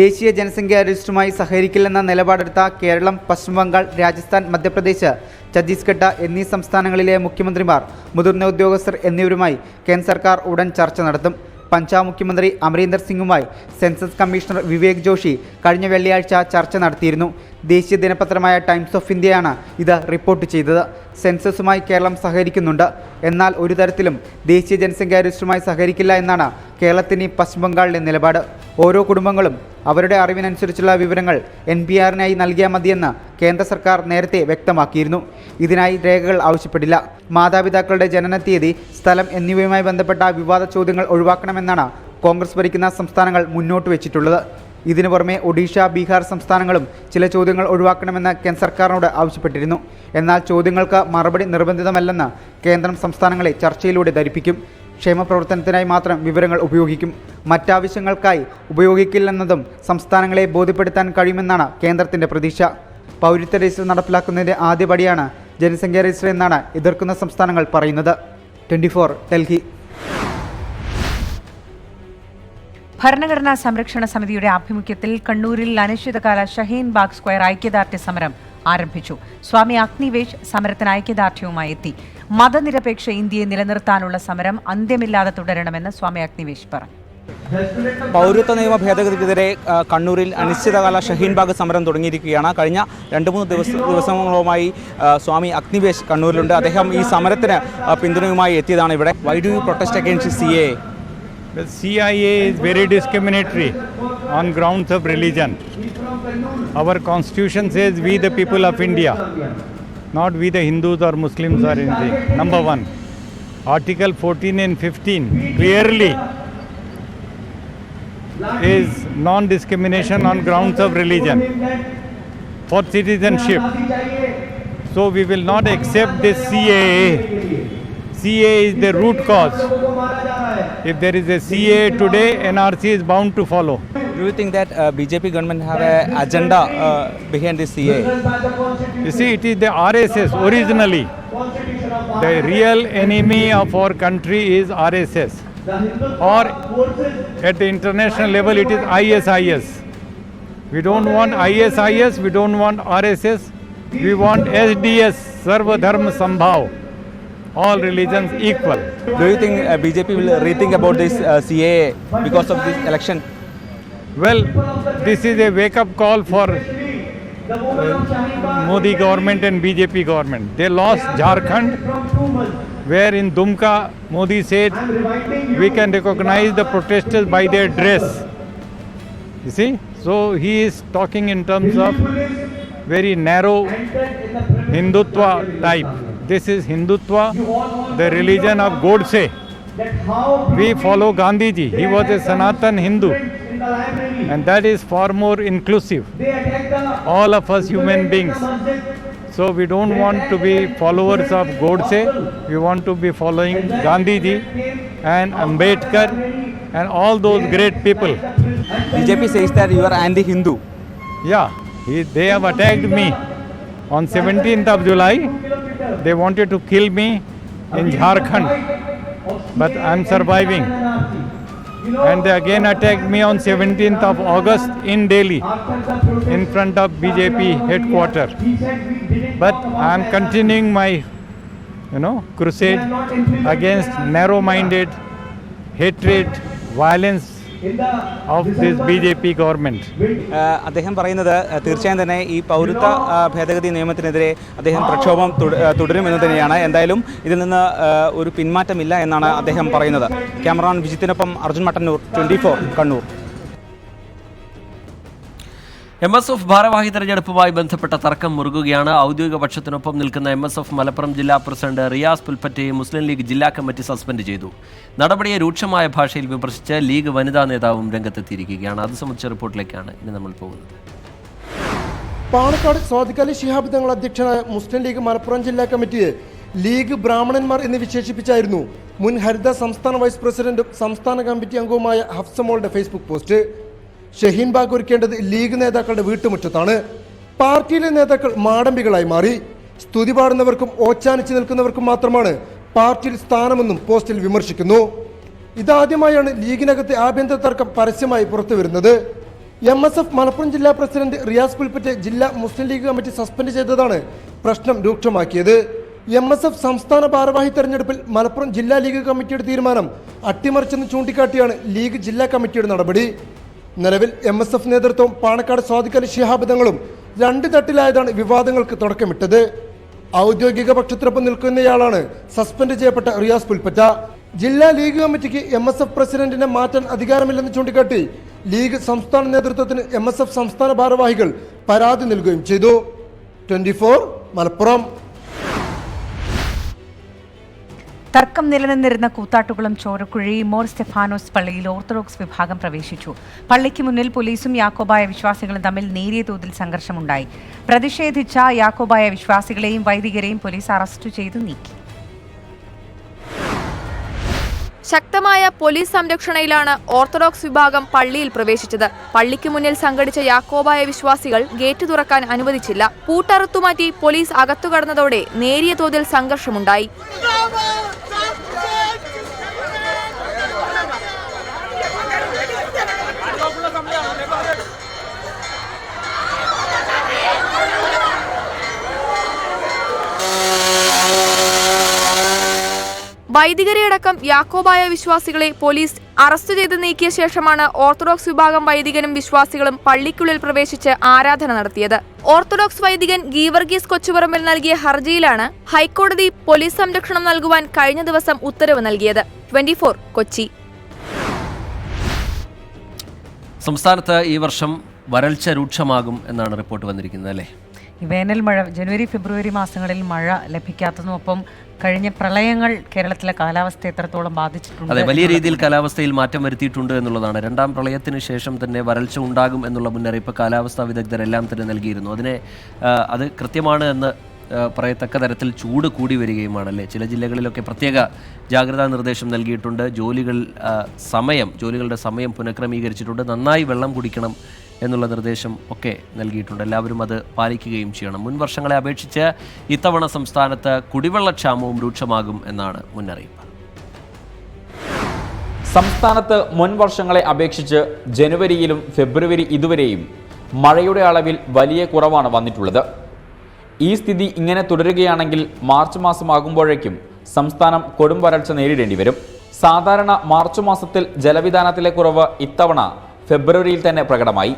T: ദേശീയ ജനസംഖ്യാ രജിസ്റ്ററുമായി സഹകരിക്കില്ലെന്ന നിലപാടെടുത്ത കേരളം, പശ്ചിമ ബംഗാൾ, രാജസ്ഥാൻ, മധ്യപ്രദേശ്, ഛത്തീസ്ഗഡ് എന്നീ സംസ്ഥാനങ്ങളിലെ മുഖ്യമന്ത്രിമാർ, മുതിർന്ന ഉദ്യോഗസ്ഥർ എന്നിവരുമായി കേന്ദ്ര സർക്കാർ ഉടൻ ചർച്ച നടത്തും. പഞ്ചാബ് മുഖ്യമന്ത്രി അമരീന്ദർ സിംഗുമായി സെൻസസ് കമ്മീഷണർ വിവേക് ജോഷി കഴിഞ്ഞ വെള്ളിയാഴ്ച ചർച്ച നടത്തിയിരുന്നു. ദേശീയ ദിനപത്രമായ ടൈംസ് ഓഫ് ഇന്ത്യയാണ് ഇത് റിപ്പോർട്ട് ചെയ്തത്. സെൻസസുമായി കേരളം സഹകരിക്കുന്നുണ്ട്, എന്നാൽ ഒരു തരത്തിലും ദേശീയ ജനസംഖ്യാ രജിസ്റ്ററുമായി സഹകരിക്കില്ല എന്നാണ് കേരളത്തിന് പശ്ചിമ ബംഗാളിലെ നിലപാട്. ഓരോ കുടുംബങ്ങളും അവരുടെ അറിവിനനുസരിച്ചുള്ള വിവരങ്ങൾ NPR-നായി നൽകിയാൽ മതിയെന്ന് കേന്ദ്ര സർക്കാർ നേരത്തെ വ്യക്തമാക്കിയിരുന്നു. ഇതിനായി രേഖകൾ ആവശ്യപ്പെടില്ല. മാതാപിതാക്കളുടെ ജനന തീയതി, സ്ഥലം എന്നിവയുമായി ബന്ധപ്പെട്ട വിവാദ ചോദ്യങ്ങൾ ഒഴിവാക്കണമെന്നാണ് കോൺഗ്രസ് ഭരിക്കുന്ന സംസ്ഥാനങ്ങൾ മുന്നോട്ട് വെച്ചിട്ടുള്ളത്. ഇതിനു പുറമെ ഒഡീഷ, ബീഹാർ സംസ്ഥാനങ്ങളും ചില ചോദ്യങ്ങൾ ഒഴിവാക്കണമെന്ന് കേന്ദ്ര സർക്കാരിനോട് ആവശ്യപ്പെട്ടിരുന്നു. എന്നാൽ ചോദ്യങ്ങൾക്ക് മറുപടി നിർബന്ധിതമല്ലെന്ന് കേന്ദ്രം സംസ്ഥാനങ്ങളെ ചർച്ചയിലൂടെ ധരിപ്പിക്കും. ക്ഷേമപ്രവർത്തനത്തിനായി മാത്രം വിവരങ്ങൾ ഉപയോഗിക്കും, മറ്റാവശ്യങ്ങൾക്കായി ഉപയോഗിക്കില്ലെന്നതും സംസ്ഥാനങ്ങളെ ബോധ്യപ്പെടുത്താൻ കഴിയുമെന്നാണ് കേന്ദ്രത്തിൻ്റെ പ്രതീക്ഷ. പൗരത്വ രജിസ്റ്റർ നടപ്പിലാക്കുന്നതിൻ്റെ ആദ്യപടിയാണ് ജനസംഖ്യാ രജിസ്റ്റർ എന്നാണ് എതിർക്കുന്ന സംസ്ഥാനങ്ങൾ പറയുന്നത്. 24, ഡൽഹി.
F: ഭരണഘടനാ സംരക്ഷണ സമിതിയുടെ ആഭിമുഖ്യത്തിൽ കണ്ണൂരിൽ അനിശ്ചിതകാല ഷഹീൻ ബാഗ് സ്ക്വയർ ഐക്യദാർഢ്യ സമരം ആരംഭിച്ചു. സ്വാമി അഗ്നിവേശ് സമരത്തിന് ഐക്യദാർഢ്യവുമായി എത്തി. മതനിരപേക്ഷ ഇന്ത്യയെ നിലനിർത്താനുള്ള സമരം അന്ത്യമില്ലാതെ തുടരണമെന്ന് സ്വാമി അഗ്നിവേശ് പറഞ്ഞു.
U: പൗരത്വ നിയമ ഭേദഗതിക്കെതിരെ കണ്ണൂരിൽ അനിശ്ചിതകാല ഷഹീൻബാഗ് സമരം തുടങ്ങിയിരിക്കുകയാണ്. കഴിഞ്ഞ 2-3 ദിവസങ്ങളുമായി സ്വാമി അഗ്നിവേശ് കണ്ണൂരിലുണ്ട്. അദ്ദേഹം ഈ സമരത്തിന് പിന്തുണയുമായി എത്തിയതാണ് ഇവിടെ. Why do you protest against CAA?
V: The CIA is very discriminatory on grounds of religion. Our constitution says we the people of India, not we the Hindus or Muslims or anything. Number one, Article 14 and 15 clearly is non-discrimination on grounds of religion for citizenship. So we will not accept this CAA. CAA is the root cause. If there is a CAA today, NRC is bound to follow.
U: Do you think that BJP government have an agenda behind this CAA?
V: You see, it is the RSS originally. The real enemy of our country is RSS. Or at the international level, it is ISIS. We don't want ISIS, we don't want RSS, we want SDS, Sarva Dharma Sambhav. All religions equal.
U: Do you think BJP will rethink about this CAA because of this election?
V: Well, this is a wake-up call for Modi government and BJP government. They lost Jharkhand, where in Dumka, Modi said, we can recognize the protesters by their dress. You see? So he is talking in terms of very narrow Hindutva type. This is Hindutva, the religion of Godse. We follow Gandhiji. He was a Sanatan Hindu. And that is far more inclusive. All of us human beings. So we don't want to be followers of Godse. We want to be following Gandhiji and Ambedkar and all those great people.
U: BJP says that you are anti-Hindu.
V: Yeah, they have attacked me on 17th of July. They wanted to kill me in Jharkhand, but I am surviving. And they again attacked me on 17th of August in Delhi, in front of BJP headquarters. But I am continuing my, crusade against narrow-minded hatred, violence of this BJP government.
U: അദ്ദേഹം പറയുന്നത് തീർച്ചയായും തന്നെ ഈ പൗരത്വ ഭേദഗതി നിയമത്തിനെതിരെ അദ്ദേഹം പ്രക്ഷോഭം തുടരുമെന്ന് തന്നെയാണ്. എന്തായാലും ഇതിൽ നിന്ന് ഒരു പിന്മാറ്റമില്ല എന്നാണ് അദ്ദേഹം പറയുന്നത്. ക്യാമറാമാൻ വിജിത്തിനൊപ്പം അർജുൻ മട്ടന്നൂർ, 24 കണ്ണൂർ.
A: MSF ഭാരവാഹി തെരഞ്ഞെടുപ്പുമായി ബന്ധപ്പെട്ട തർക്കം മുറുകുകയാണ്. ഔദ്യോഗിക പക്ഷത്തിനൊപ്പം നിൽക്കുന്ന MSF മലപ്പുറം ജില്ലാ പ്രസിഡന്റ് റിയാസ് പുൽപ്പറ്റയെ മുസ്ലിം ലീഗ് ജില്ലാ കമ്മിറ്റി സസ്പെൻഡ് ചെയ്തു. നടപടിയെ രൂക്ഷമായ ഭാഷയിൽ വിമർശിച്ച് ലീഗ് വനിതാ നേതാവും രംഗത്തെത്തിയിരിക്കുകയാണ്. അത് സംബന്ധിച്ച റിപ്പോർട്ടിലേക്കാണ് ഇനി നമ്മൾ പോകുന്നത്.
W: പാണക്കാട് സ്വാദിഖ് അലി ശിഹാബ് തങ്ങൾ അധ്യക്ഷനായ മുസ്ലിം ലീഗ് മലപ്പുറം ജില്ലാ കമ്മിറ്റിയെ ലീഗ് ബ്രാഹ്മണന്മാർ എന്ന് വിശേഷിപ്പിച്ചായിരുന്നു മുൻ ഹരിത സംസ്ഥാന വൈസ് പ്രസിഡന്റും സംസ്ഥാന കമ്മിറ്റി അംഗവുമായ ഹഫ്സമോളുടെ ഫേസ്ബുക്ക് പോസ്റ്റ്. ഷഹീൻബാഗ് ഒരുക്കേണ്ടത് ലീഗ് നേതാക്കളുടെ വീട്ടുമുറ്റത്താണ്. പാർട്ടിയിലെ നേതാക്കൾ മാടമ്പികളായി മാറി. സ്തുതി പാടുന്നവർക്കും ഓച്ചാനിച്ച് നിൽക്കുന്നവർക്കും മാത്രമാണ് പാർട്ടിയിൽ സ്ഥാനമെന്നും പോസ്റ്റിൽ വിമർശിക്കുന്നു. ഇതാദ്യമായാണ് ലീഗിനകത്തെ ആഭ്യന്തര തർക്കം പരസ്യമായി പുറത്തുവരുന്നത്. MSF മലപ്പുറം ജില്ലാ പ്രസിഡന്റ് റിയാസ് പുൽപ്പറ്റെ ജില്ലാ മുസ്ലിം ലീഗ് കമ്മിറ്റി സസ്പെൻഡ് ചെയ്തതാണ് പ്രശ്നം രൂക്ഷമാക്കിയത്. MSF സംസ്ഥാന ഭാരവാഹി തെരഞ്ഞെടുപ്പിൽ മലപ്പുറം ജില്ലാ ലീഗ് കമ്മിറ്റിയുടെ തീരുമാനം അട്ടിമറിച്ചെന്ന് ചൂണ്ടിക്കാട്ടിയാണ് ലീഗ് ജില്ലാ കമ്മിറ്റിയുടെ നടപടി. നിലവിൽ MSF നേതൃത്വവും പാണക്കാട് സ്വാദിഖ് അലി ശിഹാബ് തങ്ങളും രണ്ട് തട്ടിലായതാണ് വിവാദങ്ങൾക്ക് തുടക്കമിട്ടത്. ഔദ്യോഗിക പക്ഷത്തിനൊപ്പം നിൽക്കുന്നയാളാണ് സസ്പെൻഡ് ചെയ്യപ്പെട്ട റിയാസ് പുൽപ്പറ്റ. ജില്ലാ ലീഗ് കമ്മിറ്റിക്ക് MSF പ്രസിഡന്റിനെ മാറ്റാൻ അധികാരമില്ലെന്ന് ചൂണ്ടിക്കാട്ടി ലീഗ് സംസ്ഥാന നേതൃത്വത്തിന് MSF സംസ്ഥാന ഭാരവാഹികൾ പരാതി നൽകുകയും ചെയ്തു. 24 മലപ്പുറം.
F: തർക്കം നിലനിന്നിരുന്ന കൂത്താട്ടുകുളം ചോരക്കുഴി മോർ സ്റ്റെഫാനോസ് പള്ളിയിൽ ഓർത്തഡോക്സ് വിഭാഗം പ്രവേശിച്ചു. പള്ളിക്ക് മുന്നിൽ പോലീസും യാക്കോബായ വിശ്വാസികളും തമ്മിൽ നേരിയ തോതിൽ സംഘർഷമുണ്ടായി. പ്രതിഷേധിച്ച യാക്കോബായ വിശ്വാസികളെയും വൈദികരെയും പോലീസ് അറസ്റ്റ് ചെയ്തു നീക്കി.
X: ശക്തമായ പോലീസ് സംരക്ഷണയിലാണ് ഓർത്തഡോക്സ് വിഭാഗം പള്ളിയിൽ പ്രവേശിച്ചത്. പള്ളിക്ക് മുന്നിൽ സംഘടിച്ച യാക്കോബായ വിശ്വാസികൾ ഗേറ്റ് തുറക്കാൻ അനുവദിച്ചില്ല. പൂട്ടറുത്തുമാറ്റി പോലീസ് അകത്തു കടന്നതോടെ നേരിയ തോതിൽ സംഘർഷമുണ്ടായി. വൈദികരെയടക്കം യാക്കോബായ വിശ്വാസികളെ പോലീസ് അറസ്റ്റ് ചെയ്ത് നീക്കിയ ശേഷമാണ് ഓർത്തഡോക്സ് വിഭാഗം വൈദികനും വിശ്വാസികളും പള്ളിക്കുള്ളിൽ പ്രവേശിച്ച് ആരാധന നടത്തിയത്. ഓർത്തഡോക്സ് വൈദികൻ ഗീവർഗീസ് കൊച്ചുപറമ്പിൽ നൽകിയ ഹർജിയിലാണ് ഹൈക്കോടതി പോലീസ് സംരക്ഷണം നൽകുവാൻ കഴിഞ്ഞ ദിവസം ഉത്തരവ് നൽകിയത്. 24 കൊച്ചി.
A: സംസ്ഥാനത്ത് ഈ വർഷം വരൾച്ച രൂക്ഷമാകും എന്നാണ് റിപ്പോർട്ട് വന്നിരിക്കുന്നത്, അല്ലേ?
F: വേനൽ മഴ ജനുവരി ഫെബ്രുവരി മാസങ്ങളിൽ മഴ ലഭിക്കാത്തതും ഒപ്പം കഴിഞ്ഞ പ്രളയങ്ങൾ കേരളത്തിലെ കാലാവസ്ഥ എത്രത്തോളം ബാധിച്ചിട്ടുണ്ട്.
A: അതെ, വലിയ രീതിയിൽ കാലാവസ്ഥയിൽ മാറ്റം വരുത്തിയിട്ടുണ്ട് എന്നുള്ളതാണ്. രണ്ടാം പ്രളയത്തിന് ശേഷം തന്നെ വരൾച്ച ഉണ്ടാകും എന്നുള്ള മുന്നറിയിപ്പ് കാലാവസ്ഥാ വിദഗ്ധരെല്ലാം തന്നെ നൽകിയിരുന്നു. അത് കൃത്യമാണ് എന്ന് പറയത്തക്ക തരത്തിൽ ചൂട് കൂടി വരികയുമാണല്ലേ. ചില ജില്ലകളിലൊക്കെ പ്രത്യേക ജാഗ്രതാ നിർദ്ദേശം നൽകിയിട്ടുണ്ട്. ജോലികളുടെ സമയം പുനഃക്രമീകരിച്ചിട്ടുണ്ട്. നന്നായി വെള്ളം കുടിക്കണം എന്നുള്ള നിർദ്ദേശം ഒക്കെ നൽകിയിട്ടുണ്ട്. എല്ലാവരും അത് പാലിക്കുകയും ചെയ്യണം. മുൻ വർഷങ്ങളെ അപേക്ഷിച്ച് ഇത്തവണ സംസ്ഥാനത്ത് കുടിവെള്ളക്ഷാമവും രൂക്ഷമാകും എന്നാണ് മുന്നറിയിപ്പ്.
P: സംസ്ഥാനത്ത് മുൻ വർഷങ്ങളെ അപേക്ഷിച്ച് ജനുവരിയിലും ഫെബ്രുവരി ഇതുവരെയും മഴയുടെ അളവിൽ വലിയ കുറവാണ് വന്നിട്ടുള്ളത്. ഈ സ്ഥിതി ഇങ്ങനെ തുടരുകയാണെങ്കിൽ മാർച്ച് മാസമാകുമ്പോഴേക്കും സംസ്ഥാനം കൊടും വരൾച്ച നേരിടേണ്ടി വരും. സാധാരണ മാർച്ച് മാസത്തിൽ ജലവിധാനത്തിലെ കുറവ് ഇത്തവണ ഫെബ്രുവരിയിൽ തന്നെ പ്രകടമായി.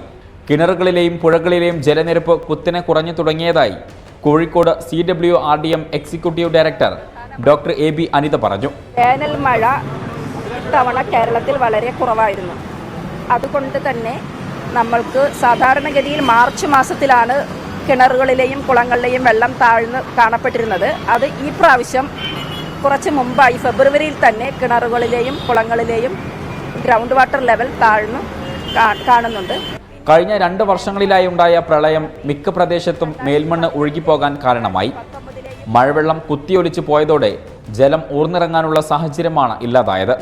P: കിണറുകളിലെയും പുഴകളിലെയും ജലനിരപ്പ് കുത്തനെ കുറഞ്ഞു തുടങ്ങിയതായി Kozhikode CWRDM executive director doctor AB Anitha പറഞ്ഞു.
C: വേനൽ മഴ ഇത്തവണ കേരളത്തിൽ വളരെ കുറവായിരുന്നു. അതുകൊണ്ട് തന്നെ നമ്മൾക്ക് സാധാരണഗതിയിൽ മാർച്ച് മാസത്തിലാണ് കിണറുകളിലെയും കുളങ്ങളിലെയും വെള്ളം താഴ്ന്ന് കാണപ്പെട്ടിരുന്നത്. അത് ഈ പ്രാവശ്യം കുറച്ച് മുമ്പായി ഫെബ്രുവരിയിൽ തന്നെ കിണറുകളിലെയും കുളങ്ങളിലെയും ഗ്രൗണ്ട് വാട്ടർ ലെവൽ താഴ്ന്നു കാണുന്നുണ്ട്.
P: കഴിഞ്ഞ 2 വർഷങ്ങളിലായി ഉണ്ടായ പ്രളയം മിക്ക പ്രദേശത്തും മേൽമണ്ണ് ഒഴുകിപ്പോകാൻ കാരണമായി. മഴവെള്ളം കുത്തിയൊലിച്ചു പോയതോടെ ജലം ഊർന്നിറങ്ങാനുള്ള സാഹചര്യമാണ് ഇല്ലാതായത്.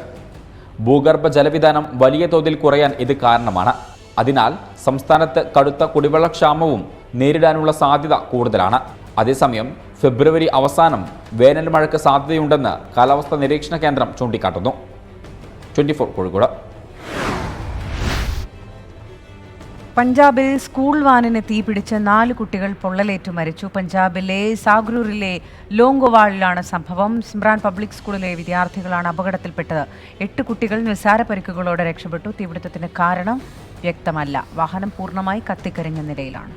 P: ഭൂഗർഭ ജലവിധാനം വലിയ തോതിൽ കുറയാൻ ഇത് കാരണമാണ്. അതിനാൽ സംസ്ഥാനത്ത് കടുത്ത കുടിവെള്ളക്ഷാമവും നേരിടാനുള്ള സാധ്യത കൂടുതലാണ്. അതേസമയം ഫെബ്രുവരി അവസാനം വേനൽ മഴയ്ക്ക് സാധ്യതയുണ്ടെന്ന് കാലാവസ്ഥാ നിരീക്ഷണ കേന്ദ്രം ചൂണ്ടിക്കാട്ടുന്നു. 24 കോഴിക്കോട്.
F: പഞ്ചാബിൽ സ്കൂൾ വാനിന് തീപിടിച്ച് 4 കുട്ടികൾ പൊള്ളലേറ്റു മരിച്ചു. പഞ്ചാബിലെ സാഗ്രൂരിലെ ലോങ്കോവാളിലാണ് സംഭവം. സിമ്രാൻ പബ്ലിക് സ്കൂളിലെ വിദ്യാർത്ഥികളാണ് അപകടത്തിൽപ്പെട്ടത്. 8 കുട്ടികൾ നിസ്സാര പരിക്കുകളോടെ രക്ഷപ്പെട്ടു. തീപിടുത്തത്തിന് കാരണം വ്യക്തമല്ല. വാഹനം പൂർണ്ണമായി കത്തിക്കരിഞ്ഞ നിലയിലാണ്.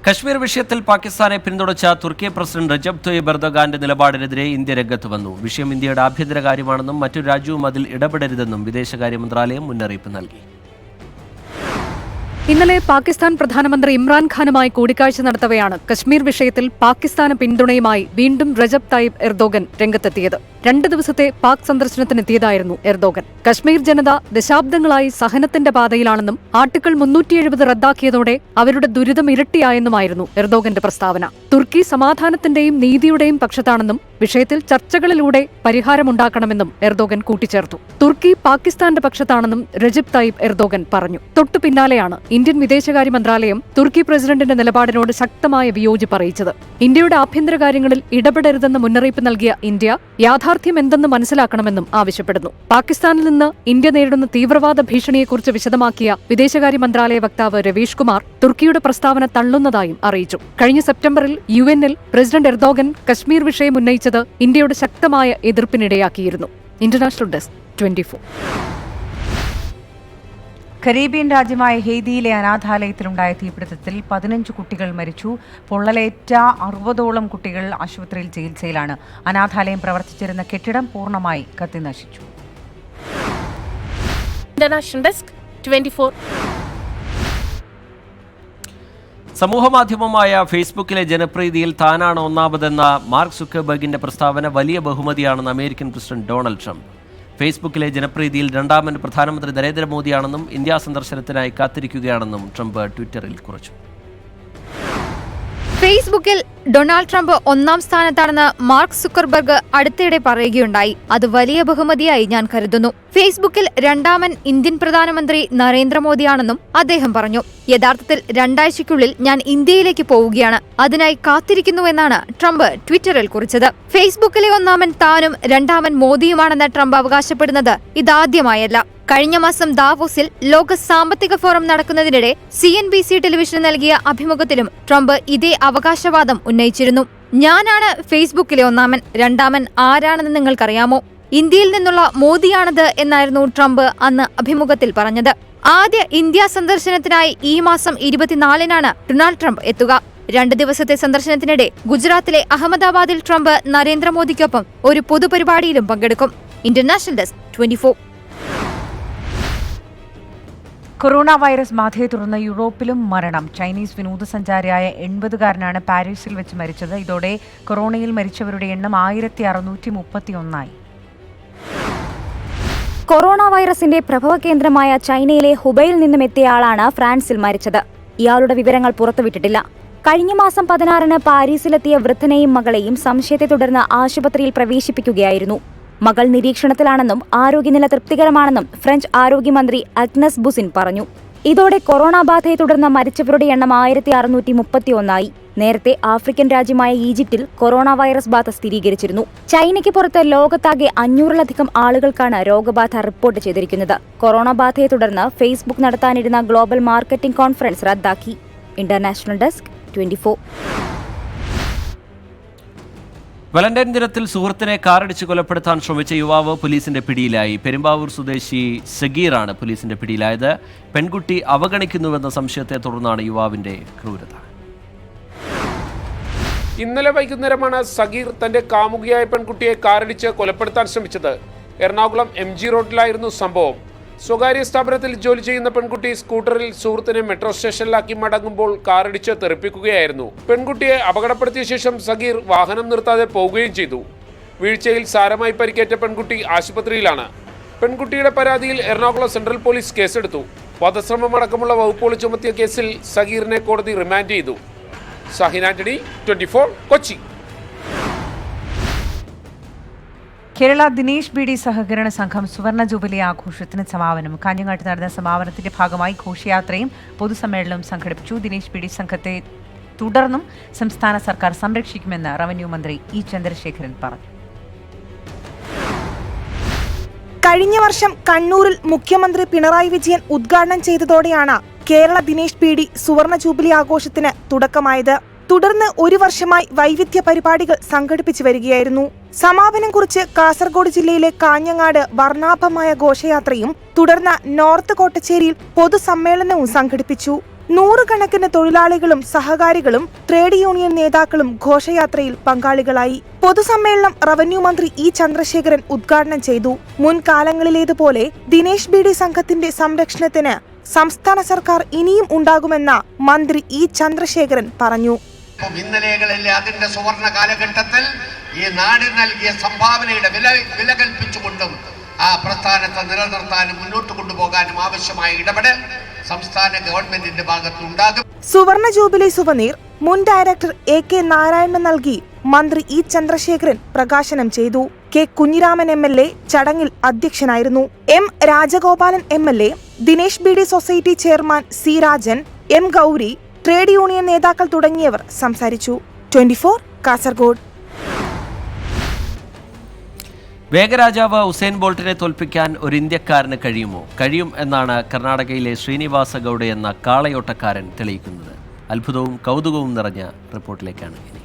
A: കശ്മീർ വിഷയത്തിൽ പാകിസ്ഥാനെ പിന്തുണച്ച തുർക്കി പ്രസിഡന്റ് റജബ് തയ്യിബ് എർദോഗാന്റെ നിലപാടിനെതിരെ ഇന്ത്യ രംഗത്ത് വന്നു. വിഷയം ഇന്ത്യയുടെ ആഭ്യന്തര കാര്യമാണെന്നും മറ്റൊരു രാജ്യവും അതിൽ ഇടപെടരുതെന്നും വിദേശകാര്യ മന്ത്രാലയം മുന്നറിയിപ്പ് നൽകി.
D: ഇന്നലെ പാകിസ്ഥാൻ പ്രധാനമന്ത്രി ഇമ്രാൻഖാനുമായി കൂടിക്കാഴ്ച നടത്തവെയാണ് കശ്മീർ വിഷയത്തിൽ പാകിസ്ഥാന് പിന്തുണയുമായി വീണ്ടും റജബ് തയ്യിബ് എർദോഗൻ രംഗത്തെത്തിയത്. 2 ദിവസത്തെ പാക് സന്ദർശനത്തിനെത്തിയതായിരുന്നു എർദോഗൻ. കശ്മീർ ജനത ദശാബ്ദങ്ങളായി സഹനത്തിന്റെ പാതയിലാണെന്നും ആർട്ടിക്കിൾ 370 റദ്ദാക്കിയതോടെ അവരുടെ ദുരിതം ഇരട്ടിയായെന്നുമായിരുന്നു എർദോഗന്റെ പ്രസ്താവന. തുർക്കി സമാധാനത്തിന്റെയും നീതിയുടെയും പക്ഷത്താണെന്നും വിഷയത്തിൽ ചർച്ചകളിലൂടെ പരിഹാരമുണ്ടാക്കണമെന്നും എർദോഗൻ കൂട്ടിച്ചേർത്തു. തുർക്കി പാകിസ്ഥാന്റെ പക്ഷത്താണെന്നും റജബ് തയ്യിബ് എർദോഗൻ പറഞ്ഞു. തൊട്ടു പിന്നാലെയാണ് ഇന്ത്യൻ വിദേശകാര്യ മന്ത്രാലയം തുർക്കി പ്രസിഡന്റിന്റെ നിലപാടിനോട് ശക്തമായ വിയോജിപ്പ് അറിയിച്ചത്. ഇന്ത്യയുടെ ആഭ്യന്തര കാര്യങ്ങളിൽ ഇടപെടരുതെന്ന മുന്നറിയിപ്പ് നൽകിയ ഇന്ത്യ യാഥാർത്ഥ്യം എന്തെന്ന് മനസ്സിലാക്കണമെന്നും ആവശ്യപ്പെടുന്നു. പാകിസ്ഥാനിൽ നിന്ന് ഇന്ത്യ നേരിടുന്ന തീവ്രവാദ ഭീഷണിയെക്കുറിച്ച് വിശദമാക്കിയ വിദേശകാര്യ മന്ത്രാലയ വക്താവ് രവീഷ് കുമാർ തുർക്കിയുടെ പ്രസ്താവന തള്ളുന്നതായും അറിയിച്ചു. കഴിഞ്ഞ സെപ്റ്റംബറിൽ UN-ൽ പ്രസിഡന്റ് എർദോഗൻ കശ്മീർ വിഷയം ഉന്നയിച്ചത് ഇന്ത്യയുടെ ശക്തമായ എതിർപ്പിനിടയാക്കിയിരുന്നു. International desk 24.
F: കരീബിയൻ രാജ്യമായ ഹെയ്തിയിലെ അനാഥാലയത്തിലുണ്ടായ തീപിടുത്തത്തിൽ 15 കുട്ടികൾ മരിച്ചു. പൊള്ളലേറ്റ 60ഓളം കുട്ടികൾ ആശുപത്രിയിൽ ചികിത്സയിലാണ്. അനാഥാലയം പ്രവർത്തിച്ചിരുന്ന കെട്ടിടം പൂർണ്ണമായി കത്തിനശിച്ചു.
X: International desk 24.
A: സമൂഹമാധ്യമമായ ഫേസ്ബുക്കിലെ ജനപ്രീതിയിൽ താനാണ് ഒന്നാമതെന്ന മാർക്ക് സുക്കർബർഗിന്റെ പ്രസ്താവന വലിയ ബഹുമതിയാണെന്ന് അമേരിക്കൻ പ്രസിഡന്റ് ഡൊണാൾഡ് ട്രംപ്. ഫേസ്ബുക്കിലെ ജനപ്രീതിയിൽ രണ്ടാമൻ പ്രധാനമന്ത്രി നരേന്ദ്രമോദിയാണെന്നും ഇന്ത്യാ സന്ദർശനത്തിനായി കാത്തിരിക്കുകയാണെന്നും ട്രംപ് ട്വിറ്ററിൽ കുറിച്ചു.
E: ഫേസ്ബുക്കിൽ ഡൊണാൾഡ് ട്രംപ് 1ാം സ്ഥാനത്താണെന്ന് മാർക്ക് സുക്കർബർഗ് അടുത്തിടെ പറയുകയുണ്ടായി. അത് വലിയ ബഹുമതിയായി ഞാൻ കരുതുന്നു. ഫേസ്ബുക്കിൽ രണ്ടാമൻ ഇന്ത്യൻ പ്രധാനമന്ത്രി നരേന്ദ്രമോദിയാണെന്നും അദ്ദേഹം പറഞ്ഞു. യഥാർത്ഥത്തിൽ 2 ആഴ്ചയ്ക്കുള്ളിൽ ഞാൻ ഇന്ത്യയിലേക്ക് പോവുകയാണ്. അതിനായി കാത്തിരിക്കുന്നുവെന്നാണ് ട്രംപ് ട്വിറ്ററിൽ കുറിച്ചത്. ഫേസ്ബുക്കിലെ 1ാമൻ താനും 2ാമൻ മോദിയുമാണെന്ന് ട്രംപ് അവകാശപ്പെടുന്നത് ഇതാദ്യമായല്ല. കഴിഞ്ഞ മാസം ദാവോസിൽ ലോക സാമ്പത്തിക ഫോറം നടക്കുന്നതിനിടെ CNBC ടെലിവിഷന് നൽകിയ അഭിമുഖത്തിലും ട്രംപ് ഇതേ അവകാശവാദം ഉന്നയിച്ചിരുന്നു. ഞാനാണ് ഫേസ്ബുക്കിലെ ഒന്നാമൻ, രണ്ടാമൻ ആരാണെന്ന് നിങ്ങൾക്കറിയാമോ? ഇന്ത്യയിൽ നിന്നുള്ള മോദിയാണത് എന്നായിരുന്നു ട്രംപ് അന്ന് അഭിമുഖത്തിൽ പറഞ്ഞത്. ആദ്യ ഇന്ത്യ സന്ദർശനത്തിനായി ഈ മാസം 24-നാണ് ഡൊണാൾഡ് ട്രംപ് എത്തുക. 2 ദിവസത്തെ സന്ദർശനത്തിനിടെ ഗുജറാത്തിലെ അഹമ്മദാബാദിൽ ട്രംപ് നരേന്ദ്രമോദിക്കൊപ്പം ഒരു പൊതുപരിപാടിയിലും പങ്കെടുക്കും. International desk 24.
F: കൊറോണ വൈറസ് ബാധയെ തുടർന്ന് യൂറോപ്പിലും മരണം. ചൈനീസ് വിനോദസഞ്ചാരിയായ 80-കാരനാണ് പാരീസിൽ വെച്ച് മരിച്ചത്. ഇതോടെ കൊറോണയിൽ മരിച്ചവരുടെ എണ്ണം 1631
H: കൊറോണ വൈറസിന്റെ പ്രഭവ കേന്ദ്രമായ ചൈനയിലെ ഹുബൈയിൽ നിന്നും എത്തിയ ആളാണ് ഫ്രാൻസിൽ മരിച്ചത്. ഇയാളുടെ വിവരങ്ങൾ പുറത്തുവിട്ടിട്ടില്ല. കഴിഞ്ഞ മാസം 16-ന് പാരീസിലെത്തിയ വൃദ്ധനെയും മകളെയും സംശയത്തെ തുടർന്ന് ആശുപത്രിയിൽ പ്രവേശിപ്പിക്കുകയായിരുന്നു. മകൾ നിരീക്ഷണത്തിലാണെന്നും ആരോഗ്യനില തൃപ്തികരമാണെന്നും ഫ്രഞ്ച് ആരോഗ്യമന്ത്രി അഗ്നസ് ബുസിൻ പറഞ്ഞു. ഇതോടെ കൊറോണ ബാധയെ തുടർന്ന് മരിച്ചവരുടെ എണ്ണം 1631 നേരത്തെ ആഫ്രിക്കൻ രാജ്യമായ ഈജിപ്തിൽ കൊറോണ വൈറസ് ബാധ സ്ഥിരീകരിച്ചിരുന്നു. ചൈനയ്ക്ക് പുറത്ത് ലോകത്താകെ 500-ലധികം ആളുകൾക്കാണ് രോഗബാധ റിപ്പോർട്ട് ചെയ്തിരിക്കുന്നത്. കൊറോണ ബാധയെ തുടർന്ന് ഫേസ്ബുക്ക് നടത്താനിരുന്ന ഗ്ലോബൽ മാർക്കറ്റിംഗ് കോൺഫറൻസ് റദ്ദാക്കി. International desk 24.
A: വാലന്റൈൻ ദിനത്തിൽ സുഹൃത്തിനെ കാറിടിച്ച് കൊലപ്പെടുത്താൻ ശ്രമിച്ച യുവാവ് പോലീസിന്റെ പിടിയിലായി. പെരുമ്പാവൂർ സ്വദേശി സഗീറാണ് പോലീസിന്റെ പിടിയിലായത്. പെൺകുട്ടി അവഗണിക്കുന്നുവെന്ന സംശയത്തെ തുടർന്നാണ് യുവാവിന്റെ ക്രൂരത.
I: ഇന്നലെ വൈകുന്നേരമാണ് സഗീർ തന്റെ കാമുകിയായ പെൺകുട്ടിയെ കാറിടിച്ച് കൊലപ്പെടുത്താൻ ശ്രമിച്ചത്. എറണാകുളം MG റോഡിലായിരുന്നു സംഭവം. സ്വകാര്യ സ്ഥാപനത്തിൽ ജോലി ചെയ്യുന്ന പെൺകുട്ടി സ്കൂട്ടറിൽ സുഹൃത്തിനെ മെട്രോ സ്റ്റേഷനിലാക്കി മടങ്ങുമ്പോൾ കാറിടിച്ച് തെറിപ്പിക്കുകയായിരുന്നു. പെൺകുട്ടിയെ അപകടപ്പെടുത്തിയ ശേഷം സഗീർ വാഹനം നിർത്താതെ പോവുകയും ചെയ്തു. വീഴ്ചയിൽ സാരമായി പരിക്കേറ്റ പെൺകുട്ടി ആശുപത്രിയിലാണ്. പെൺകുട്ടിയുടെ പരാതിയിൽ എറണാകുളം സെൻട്രൽ പോലീസ് കേസെടുത്തു. വധശ്രമമടക്കമുള്ള വകുപ്പുകൾ ചുമത്തിയ കേസിൽ സഗീറിനെ കോടതി റിമാൻഡ് ചെയ്തു. ഷഹീൻ ആന്റണി, 24, കൊച്ചി.
F: കേരള ദിനേശ് ബിഡി സഹകരണ സംഘം സുവർണ ജൂബിലി ആഘോഷത്തിന് സമാപനം. കാഞ്ഞങ്ങാട്ട് നടന്ന സമാപനത്തിന്റെ ഭാഗമായി ഘോഷയാത്രയും പൊതുസമ്മേളനവും സംഘടിപ്പിച്ചു. ദിനേശ് ബിഡി സംഘത്തെ തുടർന്നും സംസ്ഥാന സർക്കാർ സംരക്ഷിക്കുമെന്ന് റവന്യൂ മന്ത്രി ഇ ചന്ദ്രശേഖരൻ പറഞ്ഞു.
J: കഴിഞ്ഞ വർഷം കണ്ണൂരിൽ മുഖ്യമന്ത്രി പിണറായി വിജയൻ ഉദ്ഘാടനം ചെയ്തതോടെയാണ് കേരള ദിനേശ് ബിഡി സുവർണ ജൂബിലി ആഘോഷത്തിന് തുടക്കമായത്. തുടർന്ന് 1 വർഷമായി വൈവിധ്യ പരിപാടികൾ സംഘടിപ്പിച്ചു വരികയായിരുന്നു. സമാപനം കുറിച്ച് കാസർഗോഡ് ജില്ലയിലെ കാഞ്ഞങ്ങാട് വർണ്ണാഭമായ ഘോഷയാത്രയും തുടർന്ന് നോർത്ത് കോട്ടച്ചേരിയിൽ പൊതുസമ്മേളനവും സംഘടിപ്പിച്ചു. 100 കണക്കിന് തൊഴിലാളികളും സഹകാരികളും ട്രേഡ് യൂണിയൻ നേതാക്കളും ഘോഷയാത്രയിൽ പങ്കാളികളായി. പൊതുസമ്മേളനം റവന്യൂ മന്ത്രി ഇ ചന്ദ്രശേഖരൻ ഉദ്ഘാടനം ചെയ്തു. മുൻകാലങ്ങളിലേതുപോലെ ദിനേശ് ബിഡി സംഘത്തിന്റെ സംരക്ഷണത്തിന് സംസ്ഥാന സർക്കാർ ഇനിയും ഉണ്ടാകുമെന്ന് മന്ത്രി ഇ ചന്ദ്രശേഖരൻ പറഞ്ഞു.
L: ഇന്നലെകളിലെ അതിന്റെ സുവർണ കാലഘട്ടത്തിൽ ഈ നാടിന് നൽകിയ സംഭാവനയുടെ വില കൽപ്പിച്ചുകൊണ്ടും ആ പ്രസ്ഥാനത്തെ നിലനിർത്താനും മുന്നോട്ട് കൊണ്ടുപോകാനും ആവശ്യമായ ഇടപെടൽ സംസ്ഥാന ഗവൺമെന്റിന്റെ ഭാഗത്തുണ്ടാകും.
J: സുവർണ ജൂബിലി സുവനീർ മുൻ ഡയറക്ടർ AK നാരായണൻ നൽകി മന്ത്രി ഇ ചന്ദ്രശേഖരൻ പ്രകാശനം ചെയ്തു. കെ കുഞ്ഞിരാമൻ MLA ചടങ്ങിൽ അധ്യക്ഷനായിരുന്നു. M Rajagopalan MLA, Dinesh BD society chairman C Rajan, M Gauri, trade union നേതാക്കൾ തുടങ്ങിയവർ സംസാരിച്ചു. 24 കാസർഗോഡ്.
A: വേഗരാജാവ് ഉസൈൻ ബോൾട്ടിനെ തോൽപ്പിക്കാൻ ഒരു ഇന്ത്യക്കാരന് കഴിയുമോ? കഴിയും എന്നാണ് കർണാടകയിലെ ശ്രീനിവാസ ഗൌഡ എന്ന കാളയോട്ടക്കാരൻ തെളിയിക്കുന്നത്. അത്ഭുതവും കൗതുകവും നിറഞ്ഞ റിപ്പോർട്ടിലേക്കാണ് ഇനി.